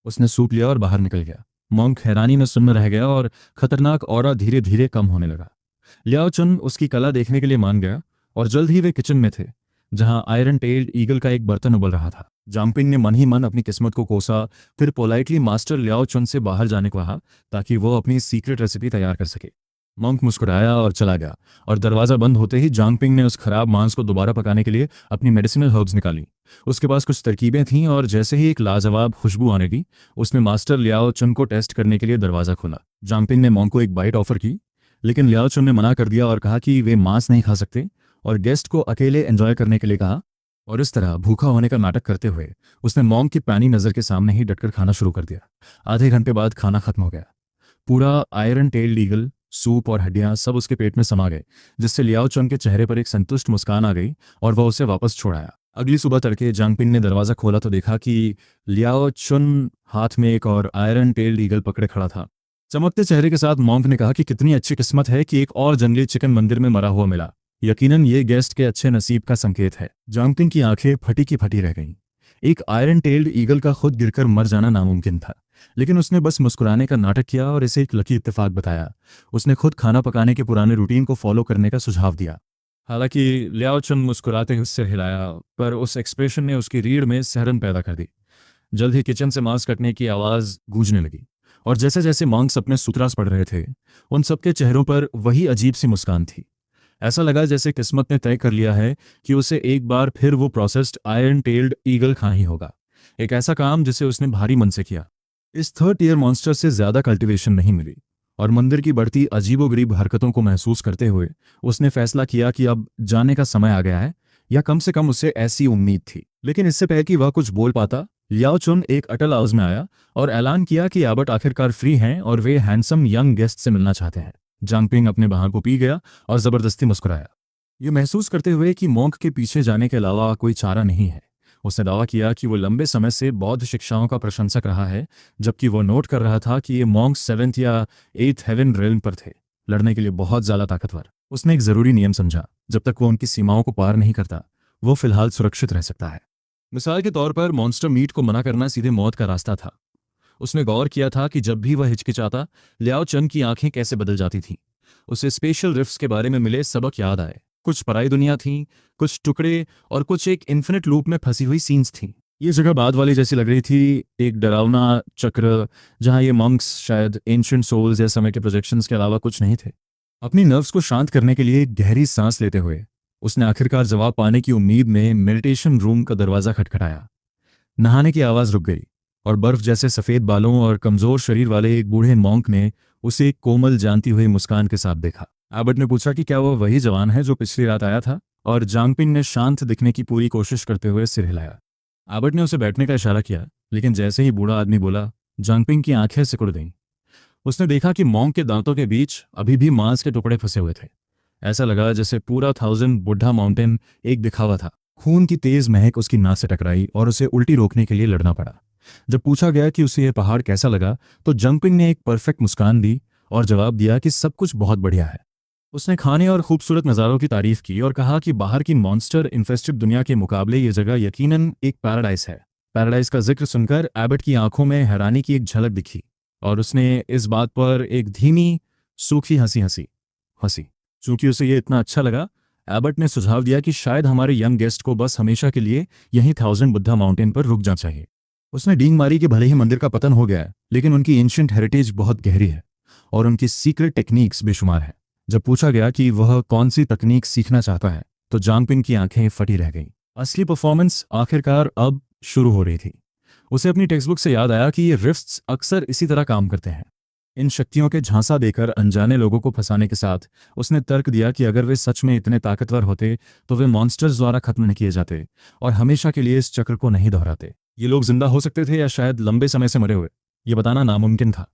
उसने सूप लिया और बाहर निकल गया। मॉन्क हैरानी में सुन्न रह गया और खतरनाक ऑरा धीरे धीरे कम होने लगा। लियाओ चुन उसकी कला देखने के लिए मान गया और जल्द ही वे किचन में थे, जहां आयरन टेल्ड ईगल का एक बर्तन उबल रहा था। जांगपिंग ने मन ही मन अपनी किस्मत को कोसा, फिर पोलाइटली मास्टर लियाओ चुन से बाहर जाने को कहा ताकि वो अपनी सीक्रेट रेसिपी तैयार कर सके। मॉन्क मुस्कुराया और चला गया, और दरवाजा बंद होते ही जांगपिंग ने उस खराब मांस को दोबारा पकाने के लिए अपनी मेडिसिनल हर्ब्स निकाली। उसके पास कुछ तरकीबें थीं, और जैसे ही एक लाजवाब खुशबू आने की, उसने मास्टर लियाओ चुन को टेस्ट करने के लिए दरवाजा खोला। जांगपिंग ने मॉन्क को एक बाइट ऑफर की, लेकिन लियाओ चुन ने मना कर दिया और कहा कि वे मांस नहीं खा सकते, और गेस्ट को अकेले एंजॉय करने के लिए कहा। और इस तरह भूखा होने का नाटक करते हुए उसने मॉन्क की पैनी नज़र के सामने ही डटकर खाना शुरू कर दिया। आधे घंटे बाद खाना खत्म हो गया। पूरा आयरन टेल्ड ईगल, सूप और हड्डियां सब उसके पेट में समा गए, जिससे लियाओ चुन के चेहरे पर एक संतुष्ट मुस्कान आ गई और वह उसे वापस छोड़ आया। अगली सुबह तड़के जांगपिंग ने दरवाजा खोला तो देखा कि लियाओ चुन हाथ में एक और आयरन टेल्ड ईगल पकड़े खड़ा था। चमकते चेहरे के साथ मॉन्क ने कहा कि कितनी अच्छी किस्मत है कि एक और जंगली चिकन मंदिर में मरा हुआ मिला। यकीनन ये गेस्ट के अच्छे नसीब का संकेत है। जांगपिंग की आंखें फटी की फटी रह गईं। एक आयरन टेल्ड ईगल का खुद गिरकर मर जाना नामुमकिन था, लेकिन उसने बस मुस्कुराने का नाटक किया और इसे एक लकी इत्तेफाक बताया। उसने खुद खाना पकाने के पुराने रूटीन को फॉलो करने का सुझाव दिया। हालांकि लियाओ चुन मुस्कुराते हुए सिर हिलाया, पर उस एक्सप्रेशन ने उसकी रीढ़ में सहरन पैदा कर दी। जल्द ही किचन से मांस कटने की आवाज़ गूंजने लगी, और जैसे जैसे मॉन्क्स अपने सूत्रास पढ़ रहे थे, उन सबके चेहरों पर वही अजीब सी मुस्कान थी। ऐसा लगा जैसे किस्मत ने तय कर लिया है कि उसे एक बार फिर वो प्रोसेस्ड आयरन टेल्ड ईगल खाना ही होगा। एक ऐसा काम जिसे उसने भारी मन से किया। इस 3rd ईयर मॉन्स्टर से ज्यादा कल्टीवेशन नहीं मिली, और मंदिर की बढ़ती अजीबोगरीब हरकतों को महसूस करते हुए उसने फैसला किया कि अब जाने का समय आ गया है, या कम से कम उसे ऐसी उम्मीद थी। लेकिन इससे पहले कि वह कुछ बोल पाता, लियाओ चुन एक अटल आवाज में आया और ऐलान किया कि एबट आखिरकार फ्री हैं और वे हैंडसम यंग गेस्ट से मिलना चाहते हैं। जांगपिंग अपने बाहर को पी गया और जबरदस्ती मुस्कुराया, ये महसूस करते हुए कि मॉन्क के पीछे जाने के अलावा कोई चारा नहीं है। उसने दावा किया कि वो लंबे समय से बौद्ध शिक्षाओं का प्रशंसक रहा है, जबकि वो नोट कर रहा था कि ये मॉन्क 7th या 8th हेवन रेल्म पर थे, लड़ने के लिए बहुत ज्यादा ताकतवर। उसने एक जरूरी नियम समझा, जब तक वो उनकी सीमाओं को पार नहीं करता वो फिलहाल सुरक्षित रह सकता है। मिसाल के तौर पर मॉन्स्टर मीट को मना करना सीधे मौत का रास्ता था। उसने गौर किया था कि जब भी वह हिचकिचाता, लियाओ चन की आंखें कैसे बदल जाती थीं। उसे स्पेशल रिफ्ट्स के बारे में मिले सबक याद आए। कुछ पराई दुनिया थी, कुछ टुकड़े और कुछ एक इन्फिनिट लूप में फंसी हुई सीन्स थीं। ये जगह बाद वाली जैसी लग रही थी, एक डरावना चक्र जहां ये मंक्स शायद एंशिएंट सोल्स या समय के प्रोजेक्शंस के अलावा कुछ नहीं थे। अपनी नर्व्स को शांत करने के लिए गहरी सांस लेते हुए उसने आखिरकार जवाब पाने की उम्मीद में मेडिटेशन रूम का दरवाजा खटखटाया। नहाने की आवाज रुक गई और बर्फ जैसे सफेद बालों और कमजोर शरीर वाले एक बूढ़े मॉन्क ने उसे एक कोमल जानती हुई मुस्कान के साथ देखा। एबट ने पूछा कि क्या वह वही जवान है जो पिछली रात आया था, और जांगपिंग ने शांत दिखने की पूरी कोशिश करते हुए सिर हिलाया। एबट ने उसे बैठने का इशारा किया, लेकिन जैसे ही बूढ़ा आदमी बोला, जांगपिंग की आंखें सिकुड़ गईं। उसने देखा कि मॉन्क के दांतों के बीच अभी भी मांस के टुकड़े फंसे हुए थे। ऐसा लगा जैसे पूरा 1000 बुढ़ा माउंटेन एक दिखावा था। खून की तेज महक उसकी नाक से टकराई और उसे उल्टी रोकने के लिए लड़ना पड़ा। जब पूछा गया कि उसे यह पहाड़ कैसा लगा, तो जंपिंग ने एक परफेक्ट मुस्कान दी और जवाब दिया कि सब कुछ बहुत बढ़िया है। उसने खाने और खूबसूरत नज़ारों की तारीफ की और कहा कि बाहर की मॉन्स्टर इन्फेस्टेड दुनिया के मुकाबले ये जगह यकीनन एक पैराडाइज है। पैराडाइज का जिक्र सुनकर एबट की आंखों में हैरानी की एक झलक दिखी और उसने इस बात पर एक धीमी सूखी हंसी। चूंकि उसे ये इतना अच्छा लगा, एबट ने सुझाव दिया कि शायद हमारे यंग गेस्ट को बस हमेशा के लिए यहीं 1000 बुद्धा माउंटेन पर रुक जाना चाहिए। उसने डींग मारी कि भले ही मंदिर का पतन हो गया है, लेकिन उनकी एंशिएंट हेरिटेज बहुत गहरी है और उनकी सीक्रेट टेक्निक्स बेशुमार है। जब पूछा गया कि वह कौन सी तकनीक सीखना चाहता है, तो जांगपिंग की आंखें फटी रह गईं। असली परफॉर्मेंस आखिरकार अब शुरू हो रही थी। उसे अपनी टेक्स्टबुक से याद आया कि ये रिफ्ट्स अक्सर इसी तरह काम करते हैं। इन शक्तियों के झांसा देकर अनजाने लोगों को फंसाने के साथ उसने तर्क दिया कि अगर वे सच में इतने ताकतवर होते तो वे मॉन्स्टर्स द्वारा खत्म नहीं किए जाते और हमेशा के लिए इस चक्र को नहीं दोहराते। ये लोग जिंदा हो सकते थे या शायद लंबे समय से मरे हुए, ये बताना नामुमकिन था।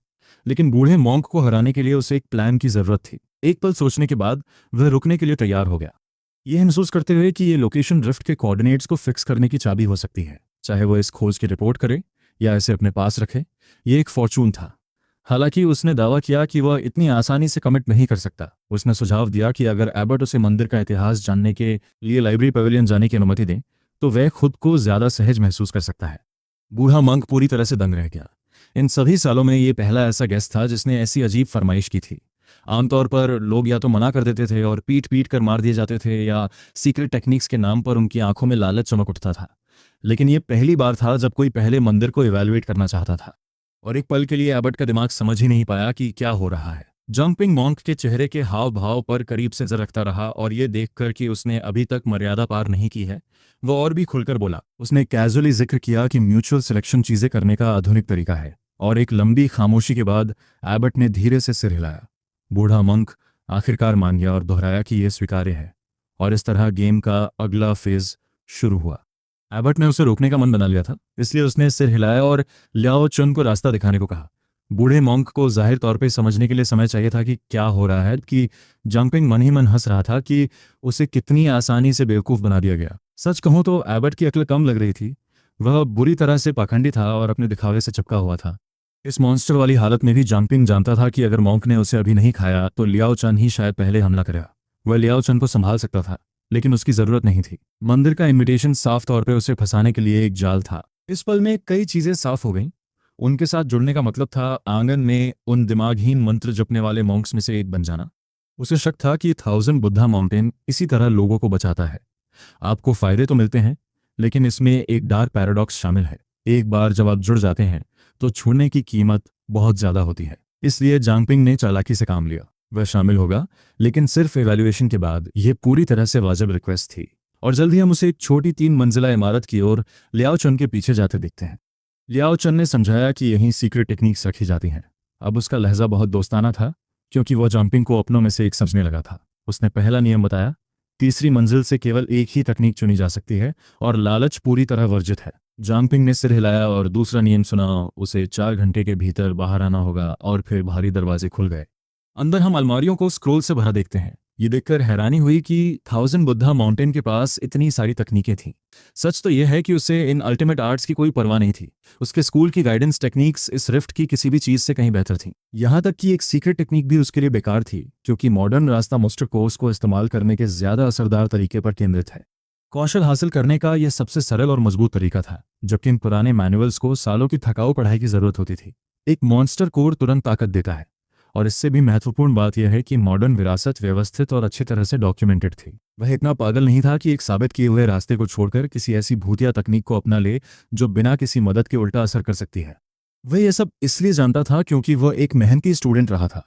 लेकिन बूढ़े मॉन्क को हराने के लिए उसे एक प्लान की जरूरत थी। एक पल सोचने के बाद वह रुकने के लिए तैयार हो गया, यह महसूस करते हुए कि ये लोकेशन रिफ्ट के कोऑर्डिनेट्स को फिक्स करने की चाबी हो सकती है। चाहे वह इस खोज की रिपोर्ट करे या इसे अपने पास रखे, ये एक फॉर्चून था। हालांकि उसने दावा किया कि वह इतनी आसानी से कमिट नहीं कर सकता। उसने सुझाव दिया कि अगर एबट उसे मंदिर का इतिहास जानने के लिए लाइब्रेरी पवेलियन जाने की अनुमति दें, तो वह खुद को ज्यादा सहज महसूस कर सकता है। बूढ़ा मंक पूरी तरह से दंग रह गया। इन सभी सालों में ये पहला ऐसा गेस्ट था जिसने ऐसी अजीब फरमाइश की थी। आमतौर पर लोग या तो मना कर देते थे और पीट पीट कर मार दिए जाते थे, या सीक्रेट टेक्निक्स के नाम पर उनकी आंखों में लालच चमक उठता था। लेकिन ये पहली बार था जब कोई पहले मंदिर को इवैल्यूएट करना चाहता था। और एक पल के लिए एबट का दिमाग समझ ही नहीं पाया कि क्या हो रहा है। जंपिंग मॉन्क के चेहरे के हाव भाव पर करीब से नजर रखता रहा और ये देखकर कि उसने अभी तक मर्यादा पार नहीं की है, वो और भी खुलकर बोला। उसने कैजुअली जिक्र किया कि म्यूचुअल सिलेक्शन चीजें करने का आधुनिक तरीका है, और एक लंबी खामोशी के बाद एबट ने धीरे से सिर हिलाया। बूढ़ा मंक आखिरकार मान गया और दोहराया कि यह स्वीकार्य है, और इस तरह गेम का अगला फेज शुरू हुआ। एबट ने उसे रोकने का मन बना लिया था, इसलिए उसने सिर हिलाया और लियाओ चुन को रास्ता दिखाने को कहा। बूढ़े मॉन्क को जाहिर तौर पे समझने के लिए समय चाहिए था कि क्या हो रहा है, कि जंपिंग मन ही मन हंस रहा था कि उसे कितनी आसानी से बेवकूफ़ बना दिया गया। सच कहूं तो एबट की अक्ल कम लग रही थी। वह बुरी तरह से पाखंडी था और अपने दिखावे से चिपका हुआ था। इस मॉन्स्टर वाली हालत में भी जंपिंग जानता था कि अगर मॉन्क ने उसे अभी नहीं खाया तो लियाओ चन ही शायद पहले हमला करेगा। वह लियाओ चन को संभाल सकता था, लेकिन उसकी जरूरत नहीं थी। मंदिर का इनविटेशन साफ तौर पे उसे फंसाने के लिए एक जाल था। इस पल में कई चीजें साफ हो गईं। उनके साथ जुड़ने का मतलब था आंगन में उन दिमागहीन मंत्र जपने वाले मॉन्क्स में से एक बन जाना। उसे शक था कि 1000 बुद्धा माउंटेन इसी तरह लोगों को बचाता है। आपको फायदे तो मिलते हैं, लेकिन इसमें एक डार्क पैराडॉक्स शामिल है। एक बार जब आप जुड़ जाते हैं तो छोड़ने की कीमत बहुत ज्यादा होती है। इसलिए जंपिंग ने चालाकी से काम लिया। वह शामिल होगा, लेकिन सिर्फ इवैल्यूएशन के बाद। यह पूरी तरह से वाजिब रिक्वेस्ट थी। और जल्द ही हम उसे एक छोटी 3 मंजिला इमारत की ओर लियाओ चन के पीछे जाते देखते हैं। लियाओ चन ने समझाया कि यहीं सीक्रेट टेक्निक्स रखी जाती हैं। अब उसका लहजा बहुत दोस्ताना था, क्योंकि वह जंपिंग को अपनों में से एक समझने लगा था। उसने पहला नियम बताया, तीसरी मंजिल से केवल एक ही तकनीक चुनी जा सकती है और लालच पूरी तरह वर्जित है। जांगपिंग ने सिर हिलाया और दूसरा नियम सुना। उसे 4 घंटे के भीतर बाहर आना होगा। और फिर भारी दरवाजे खुल गए। अंदर हम अलमारियों को स्क्रोल से भरा देखते हैं। ये देखकर हैरानी हुई कि थाउजेंड बुद्धा माउंटेन के पास इतनी सारी तकनीकें थीं। सच तो यह है कि उसे इन अल्टीमेट आर्ट्स की कोई परवाह नहीं थी। उसके स्कूल की गाइडेंस टेक्निक्स इस रिफ्ट की किसी भी चीज़ से कहीं बेहतर थीं। यहाँ तक कि एक सीक्रेट टेक्निक भी उसके लिए बेकार थी, क्योंकि मॉडर्न रास्ता मास्टर कोर्स को इस्तेमाल करने के ज़्यादा असरदार तरीके पर केंद्रित है। कौशल हासिल करने का यह सबसे सरल और मजबूत तरीका था, जबकि इन पुराने मैनुअल्स को सालों की थकाऊ पढ़ाई की ज़रूरत होती थी। एक मॉन्स्टर कोर तुरंत ताकत देता है, और इससे भी महत्वपूर्ण बात यह है कि मॉडर्न विरासत व्यवस्थित और अच्छी तरह से डॉक्यूमेंटेड थी। वह इतना पागल नहीं था कि एक साबित किए हुए रास्ते को छोड़कर किसी ऐसी भूतिया तकनीक को अपना ले जो बिना किसी मदद के उल्टा असर कर सकती है। वह यह सब इसलिए जानता था क्योंकि वह एक मेहनती स्टूडेंट रहा था,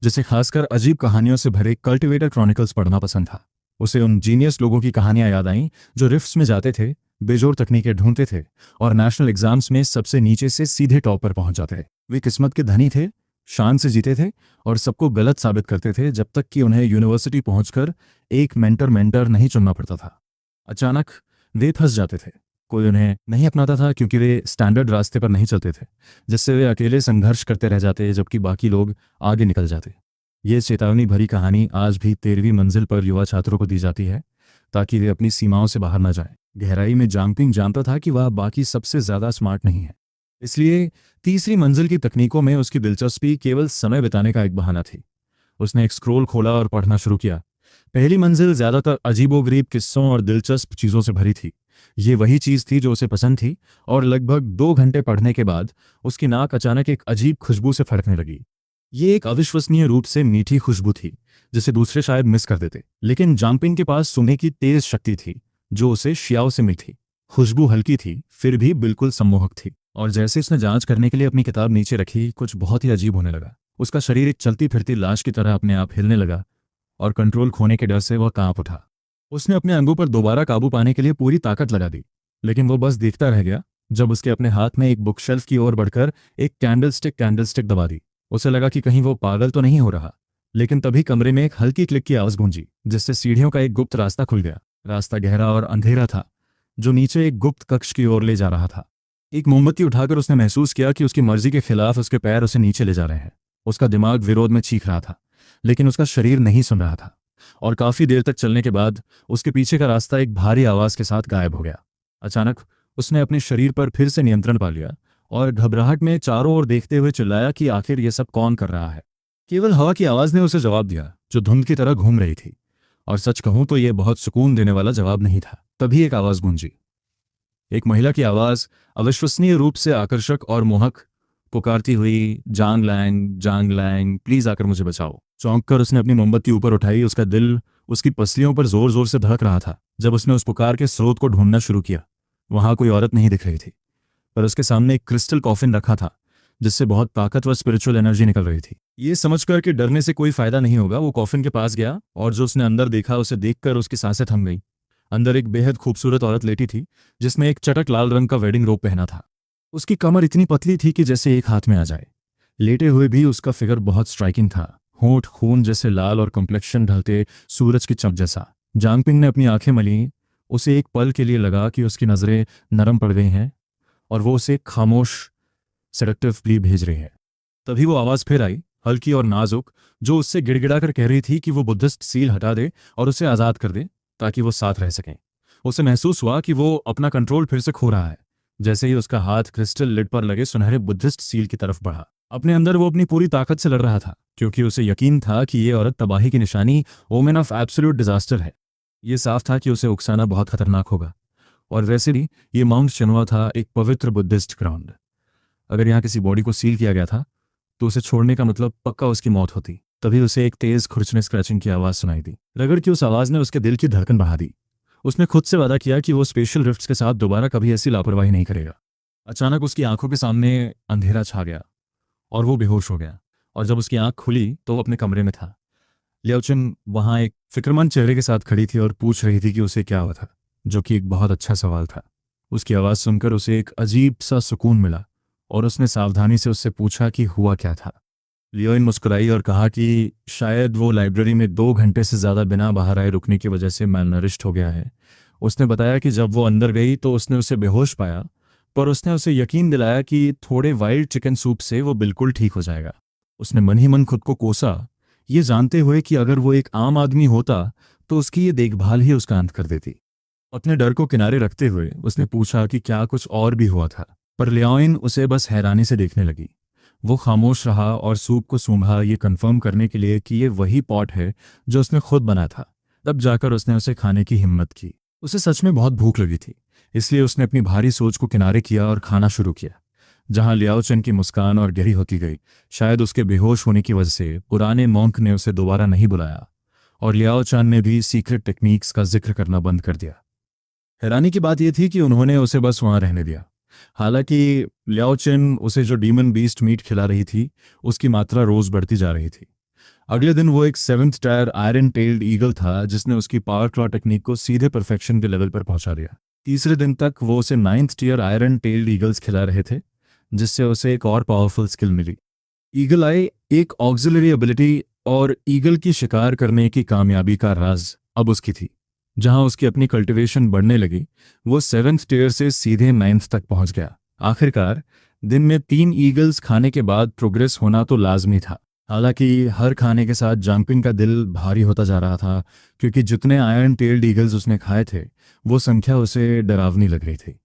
जिसे खासकर अजीब कहानियों से भरे कल्टिवेटर क्रॉनिकल्स पढ़ना पसंद था। उसे उन जीनियस लोगों की कहानियां याद आईं जो रिफ्ट्स में जाते थे, बेजोड़ तकनीकें ढूंढते थे और नेशनल एग्जाम्स में सबसे नीचे से सीधे टॉप पर पहुंच जाते थे। वे किस्मत के धनी थे, शान से जीते थे और सबको गलत साबित करते थे, जब तक कि उन्हें यूनिवर्सिटी पहुंचकर एक मेंटर नहीं चुनना पड़ता था। अचानक वे फंस जाते थे। कोई उन्हें नहीं अपनाता था क्योंकि वे स्टैंडर्ड रास्ते पर नहीं चलते थे, जिससे वे अकेले संघर्ष करते रह जाते जबकि बाकी लोग आगे निकल जाते। ये चेतावनी भरी कहानी आज भी 13वीं मंजिल पर युवा छात्रों को दी जाती है, ताकि वे अपनी सीमाओं से बाहर न जाएं। गहराई में जांगपिंग जानता था कि वह बाकी सबसे ज़्यादा स्मार्ट नहीं है, इसलिए तीसरी मंजिल की तकनीकों में उसकी दिलचस्पी केवल समय बिताने का एक बहाना थी। उसने एक स्क्रोल खोला और पढ़ना शुरू किया। पहली मंजिल ज़्यादातर अजीबोगरीब किस्सों और दिलचस्प चीज़ों से भरी थी। ये वही चीज़ थी जो उसे पसंद थी, और लगभग 2 घंटे पढ़ने के बाद उसकी नाक अचानक एक अजीब खुशबू से फड़कने लगी। ये एक अविश्वसनीय रूप से मीठी खुशबू थी, जिसे दूसरे शायद मिस कर देते, लेकिन जांगपिंग के पास सुनने की तेज शक्ति थी जो उसे शियाओ से मिली थी। खुशबू हल्की थी, फिर भी बिल्कुल सम्मोहक थी, और जैसे उसने जांच करने के लिए अपनी किताब नीचे रखी, कुछ बहुत ही अजीब होने लगा। उसका शरीर एक चलती फिरती लाश की तरह अपने आप हिलने लगा और कंट्रोल खोने के डर से वह कांप उठा। उसने अपने अंगों पर दोबारा काबू पाने के लिए पूरी ताकत लगा दी, लेकिन वो बस देखता रह गया जब उसके अपने हाथ में एक बुक शेल्फ की ओर बढ़कर एक कैंडलस्टिक दबा दी। उसे लगा कि कहीं वो पागल तो नहीं हो रहा, लेकिन तभी कमरे में एक हल्की क्लिक की आवाज़ गूंजी, जिससे सीढ़ियों का एक गुप्त रास्ता खुल गया। रास्ता गहरा और अंधेरा था, जो नीचे एक गुप्त कक्ष की ओर ले जा रहा था। एक मोमबत्ती उठाकर उसने महसूस किया कि उसकी मर्जी के खिलाफ उसके पैर उसे नीचे ले जा रहे हैं। उसका दिमाग विरोध में चीख रहा था, लेकिन उसका शरीर नहीं सुन रहा था, और काफी देर तक चलने के बाद उसके पीछे का रास्ता एक भारी आवाज के साथ गायब हो गया। अचानक उसने अपने शरीर पर फिर से नियंत्रण पा लिया और घबराहट में चारों ओर देखते हुए चिल्लाया कि आखिर ये सब कौन कर रहा है। केवल हवा की आवाज ने उसे जवाब दिया, जो धुंध की तरह घूम रही थी, और सच कहूं तो यह बहुत सुकून देने वाला जवाब नहीं था। तभी एक आवाज गूंजी, एक महिला की आवाज, अविश्वसनीय रूप से आकर्षक और मोहक, पुकारती हुई, जांग लैंग, प्लीज आकर मुझे बचाओ। चौंक कर उसने अपनी मोमबत्ती ऊपर उठाई। उसका दिल उसकी पसलियों पर जोर जोर से धड़क रहा था। जब उसने उस पुकार के स्रोत को ढूंढना शुरू किया, वहां कोई औरत नहीं दिख रही थी, पर उसके सामने एक क्रिस्टल कॉफिन रखा था, जिससे बहुत ताकतवर स्पिरिचुअल एनर्जी निकल रही थी। ये समझकर कि डरने से कोई फायदा नहीं होगा, वो कॉफिन के पास गया, और जो उसने अंदर देखा उसे देखकर उसकी सांसें थम गईं। अंदर एक बेहद खूबसूरत औरत लेटी थी, जिसने एक चटक लाल रंग का वेडिंग रोब पहना था। उसकी कमर इतनी पतली थी कि जैसे एक हाथ में आ जाए। लेटे हुए भी उसका फिगर बहुत स्ट्राइकिंग था, होंठ खून जैसे लाल और कम्प्लेक्शन ढलते सूरज की चमक जैसा। जांगपिंग ने अपनी आंखें मली। उसे एक पल के लिए लगा कि उसकी नज़रें नरम पड़ गई हैं और वो उसे खामोश सेडक्टिव प्ली भेज रही है। तभी वो आवाज़ फिर आई, हल्की और नाजुक, जो उससे गिड़गिड़ा कर कह रही थी कि वो बुद्धिस्ट सील हटा दे और उसे आज़ाद कर दे ताकि वो साथ रह सकें। उसे महसूस हुआ कि वो अपना कंट्रोल फिर से खो रहा है। जैसे ही उसका हाथ क्रिस्टल लिड पर लगे सुनहरे बुद्धिस्ट सील की तरफ बढ़ा, अपने अंदर वो अपनी पूरी ताकत से लड़ रहा था, क्योंकि उसे यकीन था कि ये औरत तबाही की निशानी, ओमेन ऑफ एब्सोल्यूट डिजास्टर है। ये साफ था कि उसे उकसाना बहुत खतरनाक होगा, और वैसे भी ये माउंट शनुआ था, एक पवित्र बुद्धिस्ट ग्राउंड। अगर यहाँ किसी बॉडी को सील किया गया था तो उसे छोड़ने का मतलब पक्का उसकी मौत होती। तभी उसे एक तेज खुरचने स्क्रैचिंग की आवाज़ सुनाई दी। रगड़ की उस आवाज़ ने उसके दिल की धड़कन बढ़ा दी। उसने खुद से वादा किया कि वो स्पेशल रिफ्ट्स के साथ दोबारा कभी ऐसी लापरवाही नहीं करेगा। अचानक उसकी आंखों के सामने अंधेरा छा गया और वो बेहोश हो गया, और जब उसकी आंख खुली तो वो अपने कमरे में था। लियाओचन वहाँ एक फिक्रमंद चेहरे के साथ खड़ी थी और पूछ रही थी कि उसे क्या हुआ था, जो कि एक बहुत अच्छा सवाल था। उसकी आवाज़ सुनकर उसे एक अजीब सा सुकून मिला, और उसने सावधानी से उससे पूछा कि हुआ क्या था। लियोइन मुस्कुराई और कहा कि शायद वो लाइब्रेरी में 2 घंटे से ज़्यादा बिना बाहर आए रुकने की वजह से मैलनरिश्ड हो गया है। उसने बताया कि जब वो अंदर गई तो उसने उसे बेहोश पाया, पर उसने उसे यकीन दिलाया कि थोड़े वाइल्ड चिकन सूप से वो बिल्कुल ठीक हो जाएगा। उसने मन ही मन खुद को कोसा, ये जानते हुए कि अगर वो एक आम आदमी होता तो उसकी ये देखभाल ही उसका अंत कर देती। अपने डर को किनारे रखते हुए उसने पूछा कि क्या कुछ और भी हुआ था, पर लियोइन उसे बस हैरानी से देखने लगी। वो खामोश रहा और सूप को सूंघा, ये कंफर्म करने के लिए कि ये वही पॉट है जो उसने खुद बना था। तब जाकर उसने उसे खाने की हिम्मत की। उसे सच में बहुत भूख लगी थी, इसलिए उसने अपनी भारी सोच को किनारे किया और खाना शुरू किया। जहां लियाओ चेन की मुस्कान और गहरी होती गई, शायद उसके बेहोश होने की वजह से पुराने मॉन्क ने उसे दोबारा नहीं बुलाया और लियाओ चान ने भी सीक्रेट टेक्निक्स का जिक्र करना बंद कर दिया। हैरानी की बात यह थी कि उन्होंने उसे बस वहां रहने दिया। हालांकि लियाओ चेन उसे जो डीमन बीस्ट मीट खिला रही थी, उसकी मात्रा रोज बढ़ती जा रही थी। अगले दिन वो एक 7th tyre iron tailed eagle था जिसने उसकी पावर क्लॉ टेक्निक को सीधे परफेक्शन के लेवल पर पहुंचा दिया। तीसरे दिन तक वो उसे 9th tier iron tailed eagles खिला रहे थे, जिससे उसे एक और पावरफुल स्किल मिली। ईगल आई, एक ऑक्सिलरी एबिलिटी, और ईगल की शिकार करने की कामयाबी का राज अब उसकी थी। जहां उसकी अपनी कल्टीवेशन बढ़ने लगी, वो 7th टीयर से सीधे 9th तक पहुंच गया। आखिरकार दिन में 3 ईगल्स खाने के बाद प्रोग्रेस होना तो लाजमी था। हालांकि हर खाने के साथ जंपिंग का दिल भारी होता जा रहा था, क्योंकि जितने आयरन टेल्ड ईगल्स उसने खाए थे वो संख्या उसे डरावनी लग रही थी।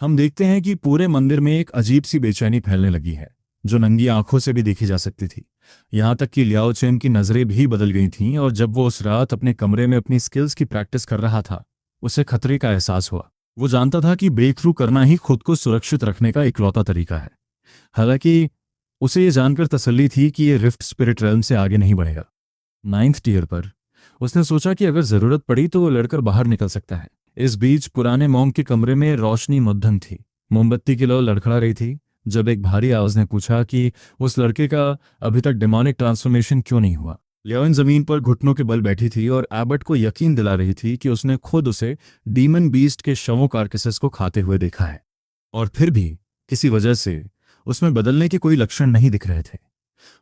हम देखते हैं कि पूरे मंदिर में एक अजीब सी बेचैनी फैलने लगी है, जो नंगी आंखों से भी देखी जा सकती थी। यहाँ तक कि लियाओ चेन की नज़रें भी बदल गई थीं, और जब वो उस रात अपने कमरे में अपनी स्किल्स की प्रैक्टिस कर रहा था, उसे खतरे का एहसास हुआ। वो जानता था कि ब्रेक थ्रू करना ही खुद को सुरक्षित रखने का इकलौता तरीका है। हालांकि उसे ये जानकर तसल्ली थी कि ये रिफ्ट स्पिरिट रेल्म से आगे नहीं बढ़ेगा। 9th टीयर पर उसने सोचा कि अगर ज़रूरत पड़ी तो वो लड़कर बाहर निकल सकता है। इस बीच पुराने मॉन्क के कमरे में रोशनी मध्यम थी। मोमबत्ती की लौ लड़खड़ा रही थी जब एक भारी आवाज ने पूछा कि उस लड़के का अभी तक डिमोनिक ट्रांसफॉर्मेशन क्यों नहीं हुआ। लियोइन जमीन पर घुटनों के बल बैठी थी और एबर्ट को यकीन दिला रही थी कि उसने खुद उसे डीमन बीस्ट के शवों कार्केसेस को खाते हुए देखा है, और फिर भी किसी वजह से उसमें बदलने के कोई लक्षण नहीं दिख रहे थे।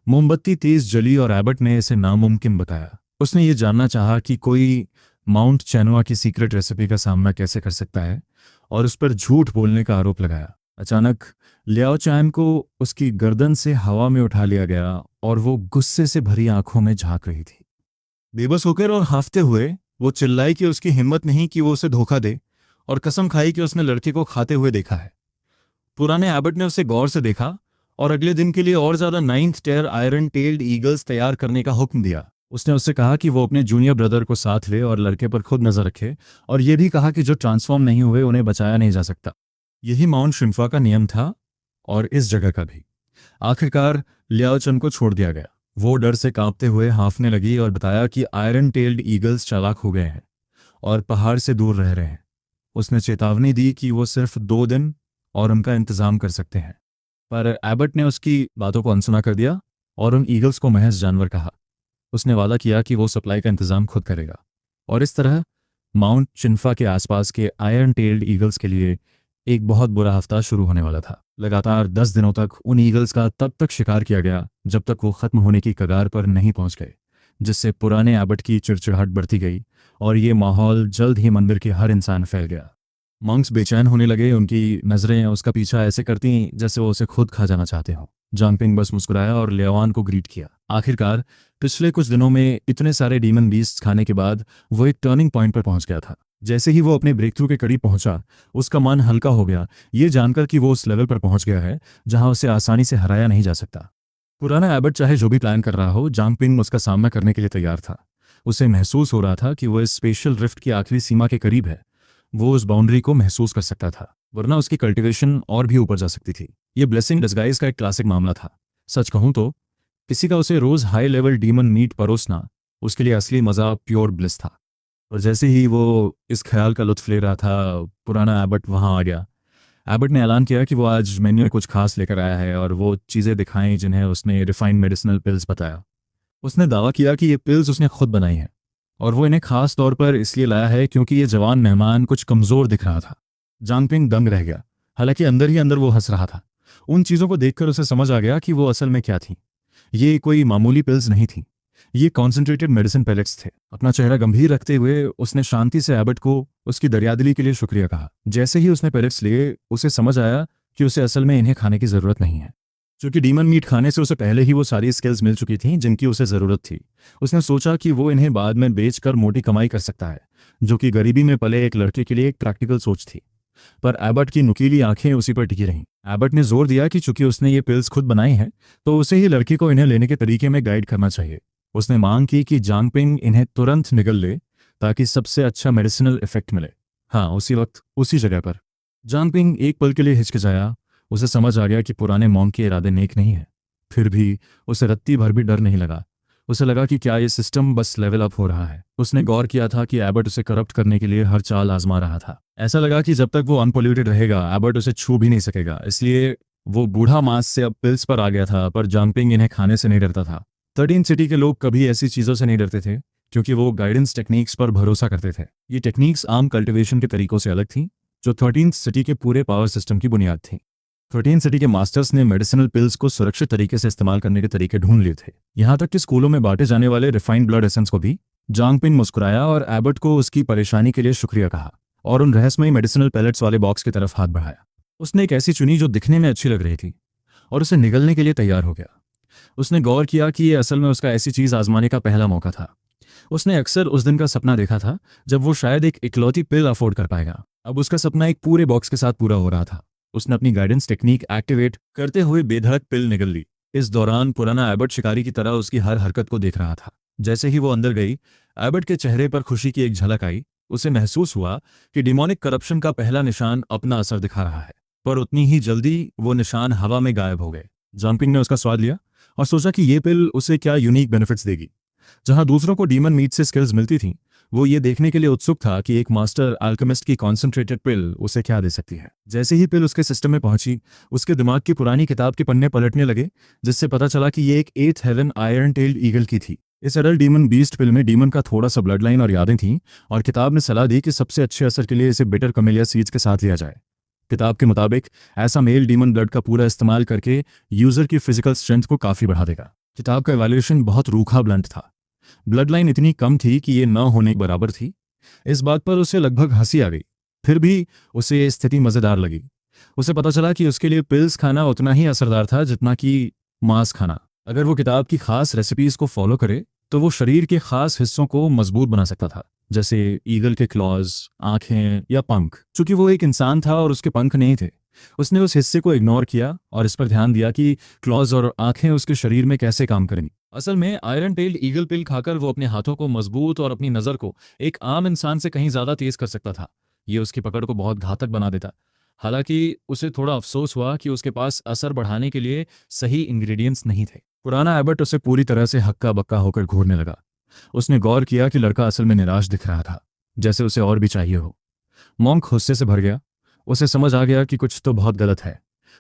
मोमबत्ती तेज जली और एबर्ट ने इसे नामुमकिन बताया। उसने ये जानना चाहा कि कोई माउंट चैनुआ की सीक्रेट रेसिपी का सामना कैसे कर सकता है, और उस पर झूठ बोलने का आरोप लगाया। अचानक लियाओ चैन को उसकी गर्दन से हवा में उठा लिया गया और वो गुस्से से भरी आंखों में झांक रही थी। बेबस होकर और हाफते हुए वो चिल्लाई कि उसकी हिम्मत नहीं कि वो उसे धोखा दे, और कसम खाई कि उसने लड़के को खाते हुए देखा है। पुराने एबर्ट ने उसे गौर से देखा और अगले दिन के लिए और ज्यादा 9th tier iron tailed eagles तैयार करने का हुक्म दिया। उसने उससे कहा कि वो अपने जूनियर ब्रदर को साथ ले और लड़के पर खुद नजर रखे, और यह भी कहा कि जो ट्रांसफॉर्म नहीं हुए उन्हें बचाया नहीं जा सकता। यही माउंट शिन्फा का नियम था, और इस जगह का भी। आखिरकार लियाओ चन को छोड़ दिया गया। वो डर से कांपते हुए हांफने लगी और बताया कि आयरन टेल्ड ईगल्स चालाक हो गए हैं और पहाड़ से दूर रह रहे हैं। उसने चेतावनी दी कि वो सिर्फ 2 दिन और उनका इंतजाम कर सकते हैं, पर एबर्ट ने उसकी बातों को अनसुना कर दिया और उन ईगल्स को महज जानवर कहा। उसने वादा किया कि वो सप्लाई का इंतजाम खुद करेगा, और इस तरह माउंट चिन्फा के आसपास के आयरन टेल्ड ईगल्स के लिए एक बहुत बुरा हफ्ता शुरू होने वाला था। लगातार 10 दिनों तक उन ईगल्स का तब तक शिकार किया गया जब तक वो खत्म होने की कगार पर नहीं पहुंच गए, जिससे पुराने एबर्ट की चिड़चिड़ाहट बढ़ती गई और ये माहौल जल्द ही मंदिर के हर इंसान फैल गया। मॉन्क्स बेचैन होने लगे, उनकी नजरें उसका पीछा ऐसे करती जैसे वो उसे खुद खा जाना चाहते हो। जंपिंग बस मुस्कुराया और लियाओन को ग्रीट किया। आखिरकार पिछले कुछ दिनों में इतने सारे डीमन बीस्ट्स खाने के बाद वो एक टर्निंग पॉइंट पर पहुंच गया था। जैसे ही वो अपने ब्रेक थ्रू के करीब पहुंचा, उसका मन हल्का हो गया, ये जानकर कि वो उस लेवल पर पहुंच गया है जहां उसे आसानी से हराया नहीं जा सकता। पुराना एबर्ट चाहे जो भी प्लान कर रहा हो, जंपिंग उसका सामना करने के लिए तैयार था। उसे महसूस हो रहा था कि वो इस स्पेशल रिफ्ट की आखिरी सीमा के करीब है। वो उस बाउंड्री को महसूस कर सकता था, वरना उसकी कल्टीवेशन और भी ऊपर जा सकती थी। ये ब्लेसिंग डिस्गाइज का एक क्लासिक मामला था। सच कहूं तो किसी का उसे रोज हाई लेवल डीमन मीट परोसना उसके लिए असली मजा प्योर ब्लिस था। और जैसे ही वो इस ख्याल का लुत्फ ले रहा था, पुराना एबर्ट वहां आ गया। एबर्ट ने ऐलान किया कि वो आज मेन्यू में कुछ खास लेकर आया है, और वो चीज़ें दिखाई जिन्हें उसने रिफाइंड मेडिसिनल पिल्स बताया। उसने दावा किया कि ये पिल्स उसने खुद बनाई हैं, और वो इन्हें खास तौर पर इसलिए लाया है क्योंकि ये जवान मेहमान कुछ कमज़ोर दिख रहा था। जानपिंग दंग रह गया, हालांकि अंदर ही अंदर वो हंस रहा था। उन चीज़ों को देखकर उसे समझ आ गया कि वो असल में क्या थी। ये कोई मामूली पिल्स नहीं थी, ये कॉन्सेंट्रेटेड मेडिसिन पैलेट्स थे। अपना चेहरा गंभीर रखते हुए उसने शांति से एबट को उसकी दरियादिली के लिए शुक्रिया कहा। जैसे ही उसने पैलेट्स लिए, उसे समझ आया कि उसे असल में इन्हें खाने की ज़रूरत नहीं है, क्योंकि डीमन मीट खाने से उसे पहले ही वो सारी स्किल्स मिल चुकी थीं जिनकी उसे ज़रूरत थी। उसने सोचा कि वो इन्हें बाद में बेचकर मोटी कमाई कर सकता है, जो कि गरीबी में पले एक लड़के के लिए एक प्रैक्टिकल सोच थी। पर एबट की नुकीली आंखें उसी पर टिकी रहीं। एबट ने जोर दिया कि चूंकि उसने ये पिल्स खुद बनाई हैं, तो उसे ही लड़की को इन्हें लेने के तरीके में गाइड करना चाहिए। उसने मांग की कि जांगपिंग इन्हें तुरंत निगल ले, ताकि सबसे अच्छा मेडिसिनल इफेक्ट मिले। हाँ, उसी वक्त उसी जगह पर। जांगपिंग एक पल के लिए हिचकिचाया। उसे समझ आ गया कि पुराने मॉन्क के इरादे नेक नहीं है। फिर भी उसे रत्ती भर भी डर नहीं लगा। उसे लगा कि क्या ये सिस्टम बस लेवल अप हो रहा है। उसने गौर किया था कि एबट उसे करप्ट करने के लिए हर चाल आजमा रहा था। ऐसा लगा कि जब तक वो अनपोल्यूटेड रहेगा, एबट उसे छू भी नहीं सकेगा। इसलिए वो बूढ़ा मांस से अब पिल्स पर आ गया था, पर जांगपिंग इन्हें खाने से नहीं डरता था। 13 सिटी के लोग कभी ऐसी चीज़ों से नहीं डरते थे, क्योंकि वो गाइडेंस टेक्निक्स पर भरोसा करते थे। ये टेक्निक्स आम कल्टिवेशन के तरीकों से अलग थीं, जो 13 सिटी के पूरे पावर सिस्टम की बुनियाद थी। 13 सिटी के मास्टर्स ने मेडिसिनल पिल्स को सुरक्षित तरीके से इस्तेमाल करने के तरीके ढूंढ लिए थे, यहाँ तक कि स्कूलों में बांटे जाने वाले रिफाइंड ब्लड एसेंस को भी। जांगपिंग मुस्कुराया और एबट को उसकी परेशानी के लिए शुक्रिया कहा, और उन रहस्यमयी मेडिसिनल पैलेट्स वाले बॉक्स की तरफ हाथ बढ़ाया। उसने एक ऐसी चुनी जो दिखने में अच्छी लग रही थी, और उसे निगलने के लिए तैयार हो गया। उसने गौर किया कि ये असल में उसका ऐसी चीज़ आजमाने का पहला मौका था। उसने अक्सर उस दिन का सपना देखा था जब वो शायद एक इकलौती पिल अफोर्ड कर पाएगा। अब उसका सपना एक पूरे बॉक्स के साथ पूरा हो रहा था। उसने अपनी गाइडेंस टेक्निक एक्टिवेट करते हुए बेधड़क पिल निगल ली। इस दौरान पुराना एबट शिकारी की तरह उसकी हर हरकत को देख रहा था। जैसे ही वो अंदर गई, एबट के चेहरे पर खुशी की एक झलक आई। उसे महसूस हुआ कि डिमोनिक करप्शन का पहला निशान अपना असर दिखा रहा है। पर उतनी ही जल्दी वो निशान हवा में गायब हो गए। जंपिंग ने उसका स्वाद लिया और सोचा कि ये पिल उसे क्या यूनिक बेनिफिट्स देगी। जहां दूसरों को डीमन मीट से स्किल्स मिलती थीं, वो ये देखने के लिए उत्सुक था कि एक मास्टर अल्केमिस्ट की कॉन्सेंट्रेटेड पिल उसे क्या दे सकती है। जैसे ही पिल उसके सिस्टम में पहुंची, उसके दिमाग की पुरानी किताब के पन्ने पलटने लगे, जिससे पता चला कि ये एक 8th haven iron tailed eagle की थी। इस एडल्ट डीमन बीस्ट पिल में डीमन का थोड़ा सा ब्लड लाइन और यादें थीं, और किताब ने सलाह दी कि सबसे अच्छे असर के लिए इसे बिटर कमेलिया सीड्स के साथ लिया जाए। किताब के मुताबिक ऐसा मेल डीमन ब्लड का पूरा इस्तेमाल करके यूजर की फिजिकल स्ट्रेंथ को काफ़ी बढ़ा देगा। किताब का इवैल्यूएशन बहुत रूखा ब्लंट था। ब्लड लाइन इतनी कम थी कि ये न होने के बराबर थी। इस बात पर उसे लगभग हंसी आ गई। फिर भी उसे ये स्थिति मज़ेदार लगी। उसे पता चला कि उसके लिए पिल्स खाना उतना ही असरदार था जितना कि मांस खाना। अगर वो किताब की खास रेसिपीज को फॉलो करे, तो वो शरीर के खास हिस्सों को मजबूत बना सकता था, जैसे ईगल के क्लॉज, आंखें या पंख। चूंकि वो एक इंसान था और उसके पंख नहीं थे, उसने उस हिस्से को इग्नोर किया और इस पर ध्यान दिया कि क्लॉज और आंखें उसके शरीर में कैसे काम करेंगी। असल में आयरन टेल्ड ईगल पिल खाकर वो अपने हाथों को मजबूत और अपनी नज़र को एक आम इंसान से कहीं ज़्यादा तेज कर सकता था। ये उसकी पकड़ को बहुत घातक बना देता। हालांकि उसे थोड़ा अफसोस हुआ कि उसके पास असर बढ़ाने के लिए सही इंग्रेडिएंट्स नहीं थे। पुराना एबट उसे पूरी तरह से हक्का बक्का होकर घूरने लगा। उसने गौर किया कि लड़का असल में निराश दिख रहा था, जैसे उसे और भी चाहिए हो। मॉन्क गुस्से से भर गया। उसे समझ आ गया कि कुछ तो बहुत गलत है।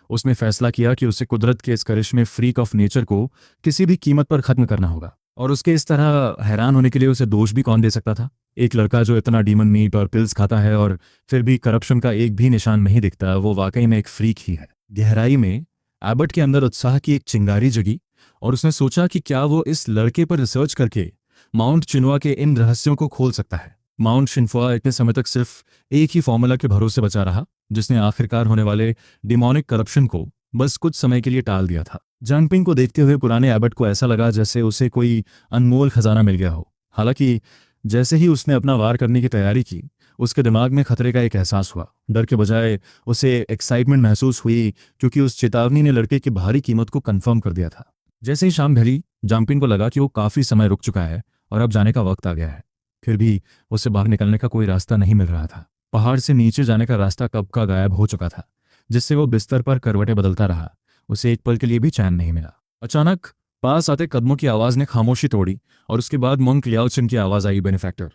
उसने फैसला किया कि उसे कुदरत के इस करिश्मे फ्रीक ऑफ नेचर को किसी भी कीमत पर खत्म करना होगा। और उसके इस तरह हैरान होने के लिए उसे दोष भी कौन दे सकता था? एक लड़का जो इतना डीमन मीट और पिल्स खाता है और फिर भी करप्शन का एक भी निशान नहीं दिखता, वो वाकई में एक फ्रीक ही है। गहराई में एबट के अंदर उत्साह की एक चिंगारी जगी, और उसने सोचा कि क्या वो इस लड़के पर रिसर्च करके माउंट चिनुआ के इन रहस्यों को खोल सकता है। माउंट शिन्फुआ इतने समय तक सिर्फ एक ही फॉर्मूला के भरोसे बचा रहा, जिसने आखिरकार होने वाले डिमोनिक करप्शन को बस कुछ समय के लिए टाल दिया था। जंपिंग को देखते हुए पुराने एबट को ऐसा लगा जैसे उसे कोई अनमोल खजाना मिल गया हो। हालांकि जैसे ही उसने अपना वार करने की तैयारी की, उसके दिमाग में खतरे का एक एहसास हुआ। डर के बजाय उसे एक्साइटमेंट महसूस हुई, क्योंकि उस चेतावनी ने लड़के की भारी कीमत को कंफर्म कर दिया था। जैसे ही शाम ढली, जंपिंग को लगा कि वो काफ़ी समय रुक चुका है और अब जाने का वक्त आ गया है। फिर भी उसे बाहर निकलने का कोई रास्ता नहीं मिल रहा था। पहाड़ से नीचे जाने का रास्ता कब का गायब हो चुका था, जिससे वो बिस्तर पर करवटें बदलता रहा। उसे एक पल के लिए भी चैन नहीं मिला। अचानक पास आते कदमों की आवाज़ ने खामोशी तोड़ी, और उसके बाद मोंक लियाओचिन की आवाज़ आई, बेनिफैक्टर,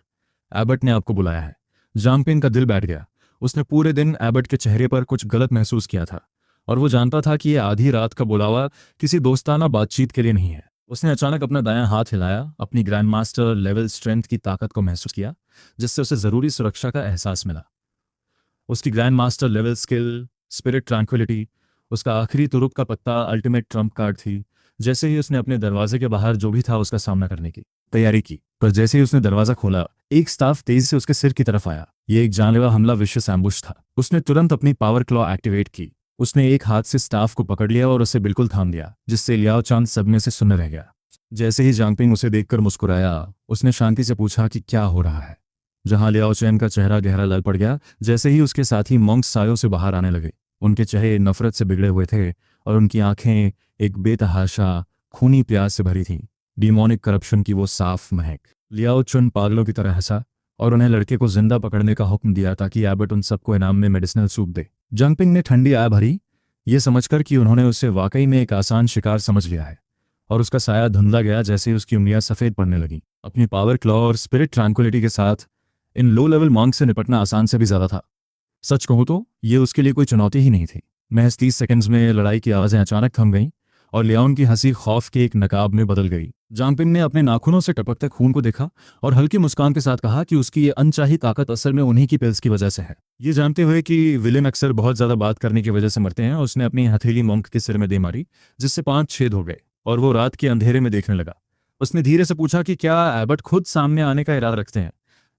एबट ने आपको बुलाया है। जंपिंग का दिल बैठ गया। उसने पूरे दिन एबट के चेहरे पर कुछ गलत महसूस किया था, और वो जानता था कि यह आधी रात का बुलावा किसी दोस्ताना बातचीत के लिए नहीं है। उसने अचानक अपना दायां हाथ हिलाया, अपनी ग्रैंड मास्टर लेवल स्ट्रेंथ की ताकत को महसूस किया, जिससे उसे ज़रूरी सुरक्षा का एहसास मिला। उसकी grand master level skill spirit tranquillity, उसका आखिरी तुरुप का पत्ता अल्टीमेट ट्रम्प कार्ड थी, जैसे ही उसने अपने दरवाजे के बाहर जो भी था उसका सामना करने की तैयारी की, पर जैसे ही उसने दरवाजा खोला, एक स्टाफ तेजी से उसके सिर की तरफ आया। ये एक जानलेवा हमला, विशेष एम्बुश था। उसने तुरंत अपनी पावर क्लॉ एक्टिवेट की। उसने एक हाथ से स्टाफ को पकड़ लिया और उसे बिल्कुल थाम दिया, जिससे लियाओ चांद सदमे से सुन्न रह गया। जैसे ही जांगपिंग उसे देखकर मुस्कुराया, उसने शांति से पूछा कि क्या हो रहा है। जहां लियाओ चैन का चेहरा गहरा लाल पड़ गया, जैसे ही उसके साथी मॉन्क्स सायों से बाहर आने लगे। उनके चेहरे नफरत से बिगड़े हुए थे और उनकी आंखें एक बेतहाशा खूनी प्यास से भरी थीं। डिमोनिक करप्शन की वो साफ महक। लियाओ चुन पागलों की तरह हंसा और उन्हें लड़के को जिंदा पकड़ने का हुक्म दिया ताकि एबट उन सबको इनाम में मेडिसिनल सूप दे। जांगपिंग ने ठंडी आह भरी, ये समझकर कि उन्होंने उसे वाकई में एक आसान शिकार समझ लिया है, और उसका साया धुंधला गया जैसे ही उसकी उंगलियां सफ़ेद पड़ने लगीं। अपनी पावर क्लॉ और स्पिरिट ट्रैंक्विलिटी के साथ इन लो लेवल मॉन्क से निपटना आसान से भी ज़्यादा था। सच कहूँ तो ये उसके लिए कोई चुनौती ही नहीं थी। महज 30 सेकंड्स में लड़ाई की आवाज़ें अचानक थम गईं और लियाओन की हंसी खौफ के एक नकाब में बदल गई। जांगपिंग ने अपने नाखूनों से टपकते खून को देखा और हल्की मुस्कान के साथ कहा कि उसकी ये अनचाही ताकत असल में उन्हीं की पिल्स की वजह से है। ये जानते हुए कि विलेन अक्सर बहुत ज़्यादा बात करने की वजह से मरते हैं, उसने अपनी हथेली मॉन्क के सिर में दे मारी, जिससे 5 छेद हो गए और वो रात के अंधेरे में देखने लगा। उसने धीरे से पूछा कि क्या एबट खुद सामने आने का इरादा रखते हैं।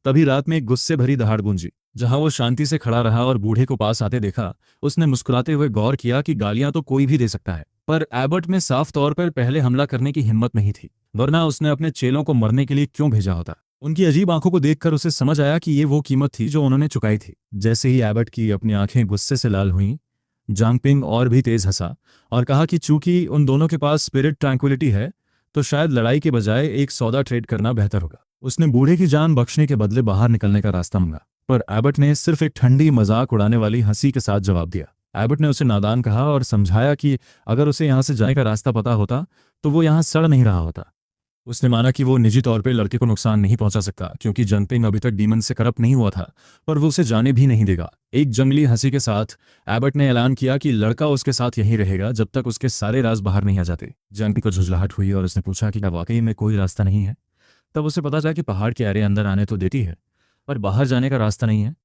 तभी रात में एक गुस्से भरी दहाड़ गूंजी। जहां वो शांति से खड़ा रहा और बूढ़े को पास आते देखा, उसने मुस्कुराते हुए गौर किया कि गालियां तो कोई भी दे सकता है, पर एबट में साफ तौर पर पहले हमला करने की हिम्मत नहीं थी, वरना उसने अपने चेलों को मरने के लिए क्यों भेजा होता। उनकी अजीब आंखों को देखकर उसे समझ आया कि ये वो कीमत थी जो उन्होंने चुकाई थी। जैसे ही एबट की अपनी आंखें गुस्से से लाल हुईं, जांगपिंग और भी तेज हंसा और कहा कि चूंकि उन दोनों के पास स्पिरिट ट्रैंक्विलिटी है, तो शायद लड़ाई के बजाय एक सौदा ट्रेड करना बेहतर होगा। उसने बूढ़े की जान बख्शने के बदले बाहर निकलने का रास्ता मांगा, पर एबट ने सिर्फ एक ठंडी मजाक उड़ाने वाली हंसी के साथ जवाब दिया। एबट ने उसे नादान कहा और समझाया कि अगर उसे यहाँ से जाने का रास्ता पता होता तो वो यहाँ सड़ नहीं रहा होता। उसने माना कि वो निजी तौर पे लड़के को नुकसान नहीं पहुंचा सकता क्योंकि जांगपिंग अभी तक डीमन से करप्ट नहीं हुआ था, पर वो उसे जाने भी नहीं देगा। एक जंगली हंसी के साथ एबट ने ऐलान किया कि लड़का उसके साथ यहीं रहेगा जब तक उसके सारे राज बाहर नहीं आ जाते। जांगपिंग को झुंझलाहट हुई और उसने पूछा कि क्या वाकई में कोई रास्ता नहीं है। तब उसे पता चला कि पहाड़ के आरे अंदर आने तो देती है, पर बाहर जाने का रास्ता नहीं है।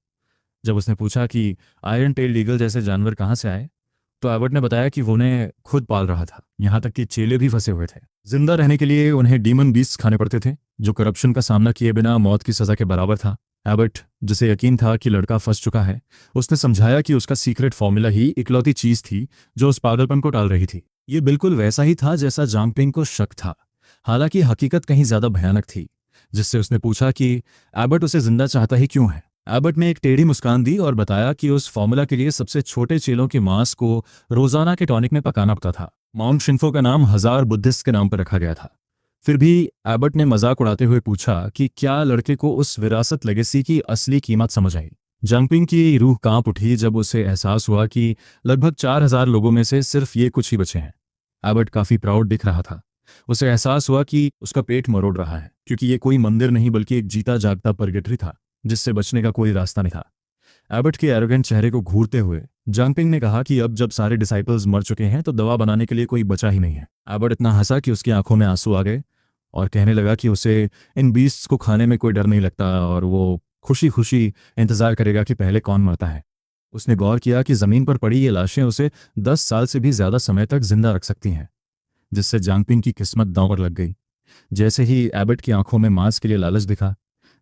जब उसने पूछा कि आयरन टेल ईगल जैसे जानवर कहाँ से आए, तो एबट ने बताया कि वो उन्हें खुद पाल रहा था, यहाँ तक कि चेले भी फंसे हुए थे। जिंदा रहने के लिए उन्हें डीमन बीस्ट खाने पड़ते थे, जो करप्शन का सामना किए बिना मौत की सज़ा के बराबर था। एबट, जिसे यकीन था कि लड़का फंस चुका है, उसने समझाया कि उसका सीक्रेट फॉर्मूला ही इकलौती चीज़ थी जो उस पागलपन को टाल रही थी। ये बिल्कुल वैसा ही था जैसा जांगपिंग को शक था, हालांकि हकीकत कहीं ज़्यादा भयानक थी। जिससे उसने पूछा कि एबट उसे जिंदा चाहता ही क्यों है। एबट ने एक टेढ़ी मुस्कान दी और बताया कि उस फॉर्मूला के लिए सबसे छोटे चेलों के मांस को रोजाना के टॉनिक में पकाना पड़ता था। माउंट शिन्फो का नाम 1000 बुद्धिस्ट के नाम पर रखा गया था। फिर भी एबट ने मजाक उड़ाते हुए पूछा कि क्या लड़के को उस विरासत लेगेसी की असली कीमत समझ आई। जांगपिंग की रूह कांप उठी जब उसे एहसास हुआ कि लगभग 4000 लोगों में से सिर्फ ये कुछ ही बचे हैं। एबट काफी प्राउड दिख रहा था। उसे एहसास हुआ कि उसका पेट मरोड़ रहा है, क्योंकि ये कोई मंदिर नहीं बल्कि एक जीता जागता परगेटरी था जिससे बचने का कोई रास्ता नहीं था। एबट के एरोगेंट चेहरे को घूरते हुए जांगपिंग ने कहा कि अब जब सारे डिसाइपल्स मर चुके हैं तो दवा बनाने के लिए कोई बचा ही नहीं है। एबट इतना हंसा कि उसकी आंखों में आंसू आ गए और कहने लगा कि उसे इन बीस्ट्स को खाने में कोई डर नहीं लगता और वो खुशी खुशी इंतजार करेगा कि पहले कौन मरता है। उसने गौर किया कि जमीन पर पड़ी ये लाशें उसे 10 साल से भी ज्यादा समय तक जिंदा रख सकती हैं, जिससे जांगपिंग की किस्मत दांव पर लग गई। जैसे ही एबट की आंखों में मांस के लिए लालच दिखा,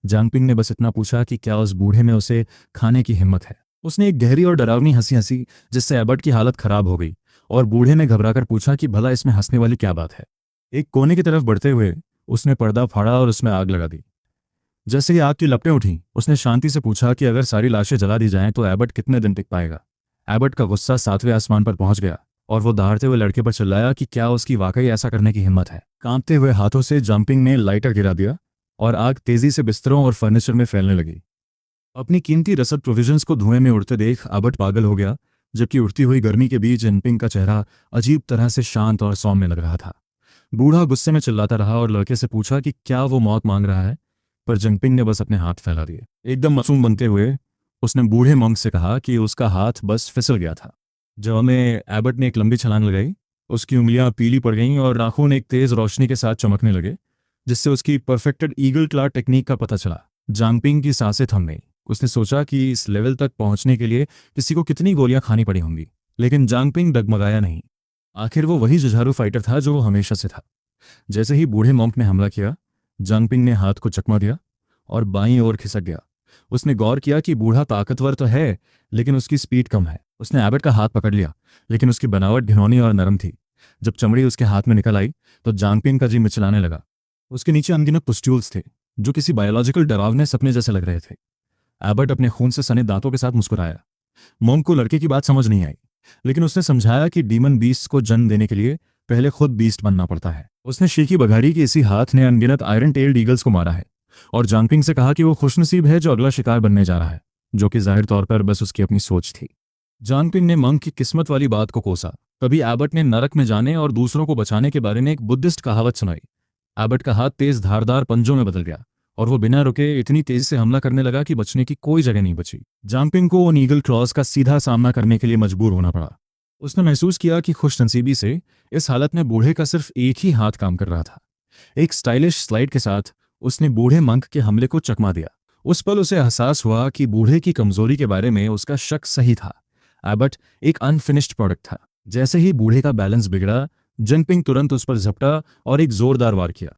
जांगपिंग ने बस इतना पूछा कि क्या उस बूढ़े में उसे खाने की हिम्मत है। उसने एक गहरी और डरावनी हंसी हंसी, जिससे एबट की हालत खराब हो गई और बूढ़े ने घबराकर पूछा कि भला इसमें हंसने वाली क्या बात है। एक कोने की तरफ बढ़ते हुए उसने पर्दा फाड़ा और उसमें आग लगा दी। जैसे ही आग की लपटें उठी, उसने शांति से पूछा कि अगर सारी लाशें जला दी जाएं तो एबट कितने दिन टिक पाएगा। एबट का गुस्सा 7वें आसमान पर पहुंच गया और वो दहाड़ते हुए लड़के पर चिल्लाया कि क्या उसकी वाकई ऐसा करने की हिम्मत है। कांपते हुए हाथों से जांगपिंग ने लाइटर गिरा दिया और आग तेजी से बिस्तरों और फर्नीचर में फैलने लगी। अपनी कीमती रसद प्रोविजंस को धुएं में उड़ते देख एबट पागल हो गया, जबकि उड़ती हुई गर्मी के बीच जिनपिंग का चेहरा अजीब तरह से शांत और सौम्य लग रहा था। बूढ़ा गुस्से में चिल्लाता रहा और लड़के से पूछा कि क्या वो मौत मांग रहा है, पर जिनपिंग ने बस अपने हाथ फैला दिए। एकदम मासूम बनते हुए उसने बूढ़े मंक से कहा कि उसका हाथ बस फिसल गया था। जब में एबट ने एक लंबी छलांग लगाई, उसकी उंगलियां पीली पड़ गईं और नाखून एक तेज रोशनी के साथ चमकने लगे, जिससे उसकी परफेक्टेड ईगल क्ला टेक्निक का पता चला। जांगपिंग की सांसें थम गईं। उसने सोचा कि इस लेवल तक पहुंचने के लिए किसी को कितनी गोलियां खानी पड़ी होंगी, लेकिन जांगपिंग डगमगाया नहीं। आखिर वो वही जुझारू फाइटर था जो वो हमेशा से था। जैसे ही बूढ़े मॉन्क ने हमला किया, जांगपिंग ने हाथ को चकमा दिया और बाईं ओर खिसक गया। उसने गौर किया कि बूढ़ा ताकतवर तो है, लेकिन उसकी स्पीड कम है। उसने एबट का हाथ पकड़ लिया, लेकिन उसकी बनावट घिनौनी और नरम थी। जब चमड़ी उसके हाथ में निकल आई तो जांगपिंग का जी मिचलाने लगा। उसके नीचे अनगिनत पुस्ट्यूल्स थे जो किसी बायोलॉजिकल डरावने सपने जैसे लग रहे थे। एबट अपने खून से सने दांतों के साथ मुस्कुराया। मॉन्क को लड़के की बात समझ नहीं आई, लेकिन उसने समझाया कि डीमन बीस्ट को जन्म देने के लिए पहले खुद बीस्ट बनना पड़ता है। उसने शीखी बघारी कि इसी हाथ ने अनगिनत आयरन टेल्ड ईगल्स को मारा है, और जांगपिंग से कहा कि वो खुशनसीब है जो अगला शिकार बनने जा रहा है, जो कि जाहिर तौर पर बस उसकी अपनी सोच थी। जांगपिंग ने मंक की किस्मत वाली बात को कोसा। तभी एबट ने नरक में जाने और दूसरों को बचाने के बारे में एक बुद्धिस्ट कहावत सुनाई। एबट का हाथ तेज धारदार पंजों में बदल गया और वो बिना रुके इतनी तेजी से हमला करने लगा कि बचने की कोई जगह नहीं बची। जांगपिंग को उन ईगल क्लॉज का सीधा सामना करने के लिए मजबूर होना पड़ा। उसने महसूस किया कि खुशनसीबी से इस हालत में बूढ़े का सिर्फ एक ही हाथ काम कर रहा था। एक स्टाइलिश स्लाइड के साथ उसने बूढ़े मंक के हमले को चकमा दिया। उस पल उसे एहसास हुआ कि बूढ़े की कमजोरी के बारे में उसका शक सही था। एबट एक अनफिनिश्ड प्रोडक्ट था। जैसे ही बूढ़े का बैलेंस बिगड़ा, जांगपिंग तुरंत उस पर झपटा और एक जोरदार वार किया।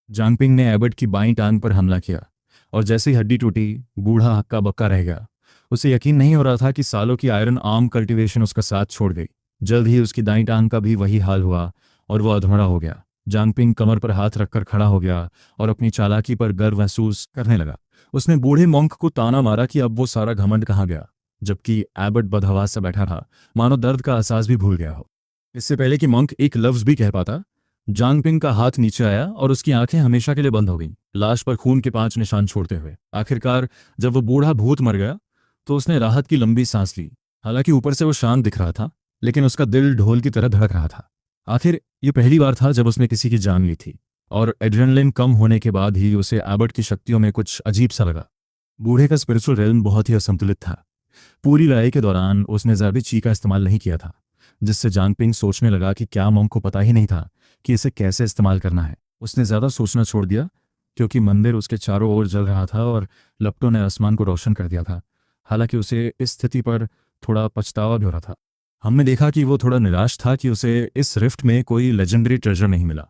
जांगपिंग ने एबट की बाईं टांग पर हमला किया, और जैसे ही हड्डी टूटी, बूढ़ा हक्का बक्का रह गया। उसे यकीन नहीं हो रहा था कि सालों की आयरन आर्म कल्टीवेशन उसका साथ छोड़ गई। जल्द ही उसकी दाईं टांग का भी वही हाल हुआ और वो अधमरा हो गया। जांगपिंग कमर पर हाथ रखकर खड़ा हो गया और अपनी चालाकी पर गर्व महसूस करने लगा। उसने बूढ़े मॉन्क को ताना मारा कि अब वो सारा घमंड कहाँ गया, जबकि एबट बदहवास से बैठा था, मानो दर्द का एहसास भी भूल गया हो। इससे पहले कि मॉन्क एक लफ्ज भी कह पाता, जांगपिंग का हाथ नीचे आया और उसकी आंखें हमेशा के लिए बंद हो गईं, लाश पर खून के 5 निशान छोड़ते हुए। आखिरकार जब वो बूढ़ा भूत मर गया तो उसने राहत की लंबी सांस ली। हालांकि ऊपर से वो शांत दिख रहा था, लेकिन उसका दिल ढोल की तरह धड़क रहा था। आखिर ये पहली बार था जब उसने किसी की जान ली थी, और एड्रेनलिन कम होने के बाद ही उसे एबट की शक्तियों में कुछ अजीब सा लगा। बूढ़े का स्पिरिचुअल रेल्म बहुत ही असंतुलित था। पूरी लड़ाई के दौरान उसने ज़्यादा ची का इस्तेमाल नहीं किया था, जिससे जांगपिंग सोचने लगा कि क्या मॉन्क को पता ही नहीं था कि इसे कैसे इस्तेमाल करना है। उसने ज़्यादा सोचना छोड़ दिया, क्योंकि मंदिर उसके चारों ओर जल रहा था और लपटों ने आसमान को रोशन कर दिया था। हालांकि उसे इस स्थिति पर थोड़ा पछतावा भी हो रहा था। हमने देखा कि वो थोड़ा निराश था कि उसे इस रिफ्ट में कोई लेजेंडरी ट्रेजर नहीं मिला।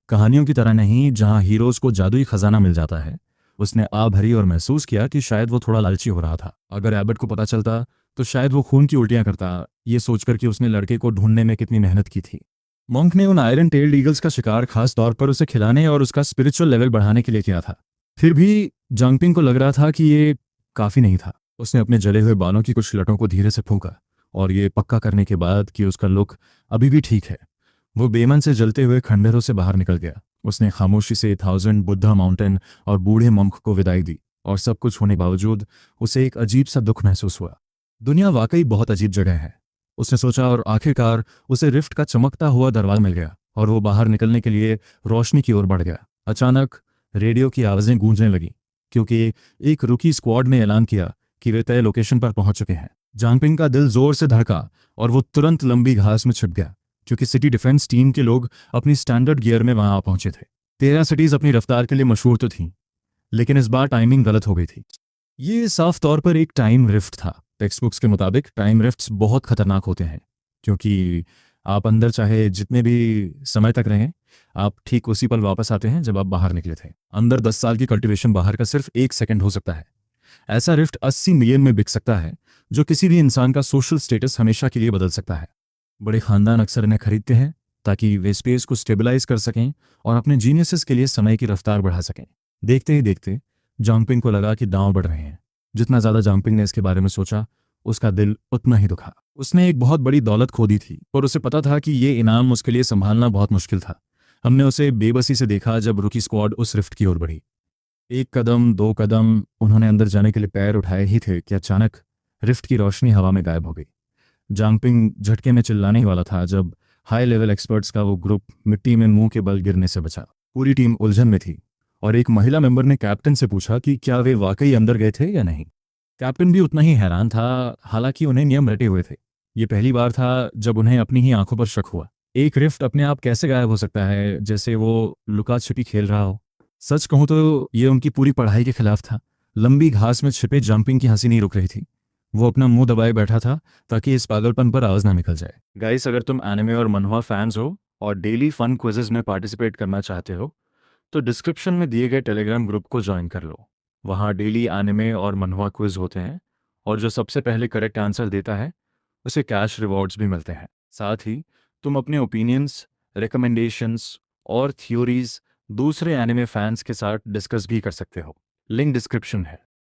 कहानियों की तरह नहीं, जहां हीरोज को जादुई खजाना मिल जाता है। उसने आ भरी और महसूस किया कि शायद वो थोड़ा लालची हो रहा था। अगर एबट को पता चलता तो शायद वो खून की उल्टियां करता, ये सोचकर कि उसने लड़के को ढूंढने में कितनी मेहनत की थी। मॉन्क ने उन आयरन टेल्ड ईगल्स का शिकार खास तौर पर उसे खिलाने और उसका स्पिरिचुअल लेवल बढ़ाने के लिए किया था। फिर भी जांगपिंग को लग रहा था कि ये काफ़ी नहीं था। उसने अपने जले हुए बालों की कुछ लटों को धीरे से फूंका, और ये पक्का करने के बाद कि उसका लुक अभी भी ठीक है, वो बेमन से जलते हुए खंडहरों से बाहर निकल गया। उसने खामोशी से 1000 बुद्धा माउंटेन और बूढ़े मॉन्क को विदाई दी, और सब कुछ होने के बावजूद उसे एक अजीब सा दुख महसूस हुआ। दुनिया वाकई बहुत अजीब जगह है, उसने सोचा, और आखिरकार उसे रिफ्ट का चमकता हुआ दरवाजा मिल गया और वो बाहर निकलने के लिए रोशनी की ओर बढ़ गया। अचानक रेडियो की आवाज़ें गूंजने लगी, क्योंकि एक रुकी स्क्वाड ने ऐलान किया कि वे तय लोकेशन पर पहुंच चुके हैं। जांगपिंग का दिल जोर से धड़का और वो तुरंत लंबी घास में छिप गया, क्योंकि सिटी डिफेंस टीम के लोग अपनी स्टैंडर्ड गियर में वहां आ पहुंचे थे। 13 सिटीज अपनी रफ्तार के लिए मशहूर तो थीं, लेकिन इस बार टाइमिंग गलत हो गई थी। ये साफ तौर पर एक टाइम रिफ्ट था। टेक्स्ट बुक्स के मुताबिक टाइम रिफ्ट्स बहुत खतरनाक होते हैं, क्योंकि आप अंदर चाहे जितने भी समय तक रहें, आप ठीक उसी पल वापस आते हैं जब आप बाहर निकले थे। अंदर 10 साल की कल्टीवेशन, बाहर का सिर्फ 1 सेकंड हो सकता है। ऐसा रिफ्ट 80 मिलियन में बिक सकता है, जो किसी भी इंसान का सोशल स्टेटस हमेशा के लिए बदल सकता है। बड़े खानदान अक्सर इन्हें खरीदते हैं ताकि वे स्पेस को स्टेबलाइज कर सकें और अपने जीनियसेस के लिए समय की रफ्तार बढ़ा सकें। देखते ही देखते जांगपिंग को लगा कि दांव बढ़ रहे हैं। जितना ज़्यादा जांगपिंग ने इसके बारे में सोचा, उसका दिल उतना ही दुखा। उसने एक बहुत बड़ी दौलत खो दी थी, और उसे पता था कि ये इनाम उसके लिए संभालना बहुत मुश्किल था। हमने उसे बेबसी से देखा जब रुकी स्क्वाड उस रिफ्ट की ओर बढ़ी। 1 कदम, 2 कदम उन्होंने अंदर जाने के लिए पैर उठाए ही थे कि अचानक रिफ्ट की रोशनी हवा में गायब हो गई। जांगपिंग झटके में चिल्लाने ही वाला था जब हाई लेवल एक्सपर्ट्स का वो ग्रुप मिट्टी में मुंह के बल गिरने से बचा। पूरी टीम उलझन में थी, और एक महिला मेंबर ने कैप्टन से पूछा कि क्या वे वाकई अंदर गए थे या नहीं। कैप्टन भी उतना ही हैरान था, हालांकि उन्हें नियम रटे हुए थे। ये पहली बार था जब उन्हें अपनी ही आंखों पर शक हुआ। एक रिफ्ट अपने आप कैसे गायब हो सकता है, जैसे वो लुका छिपी खेल रहा हो। सच कहूं तो ये उनकी पूरी पढ़ाई के खिलाफ था। लंबी घास में छिपे जंपिंग की हंसी नहीं रुक रही थी। वो अपना मुंह दबाए बैठा था ताकि इस पागलपन पर आवाज़ ना निकल जाए। गाइस, अगर तुम एनिमे और मनहवा फैंस हो और डेली फन क्विजेज में पार्टिसिपेट करना चाहते हो तो डिस्क्रिप्शन में दिए गए टेलीग्राम ग्रुप को ज्वाइन कर लो। वहाँ डेली एनिमे और मनहवा क्विज होते हैं और जो सबसे पहले करेक्ट आंसर देता है उसे कैश रिवॉर्ड्स भी मिलते हैं। साथ ही तुम अपने ओपिनियंस, रिकमेंडेशंस और थ्योरीज दूसरे एनिमे फैंस के साथ डिस्कस भी कर सकते हो। लिंक डिस्क्रिप्शन है।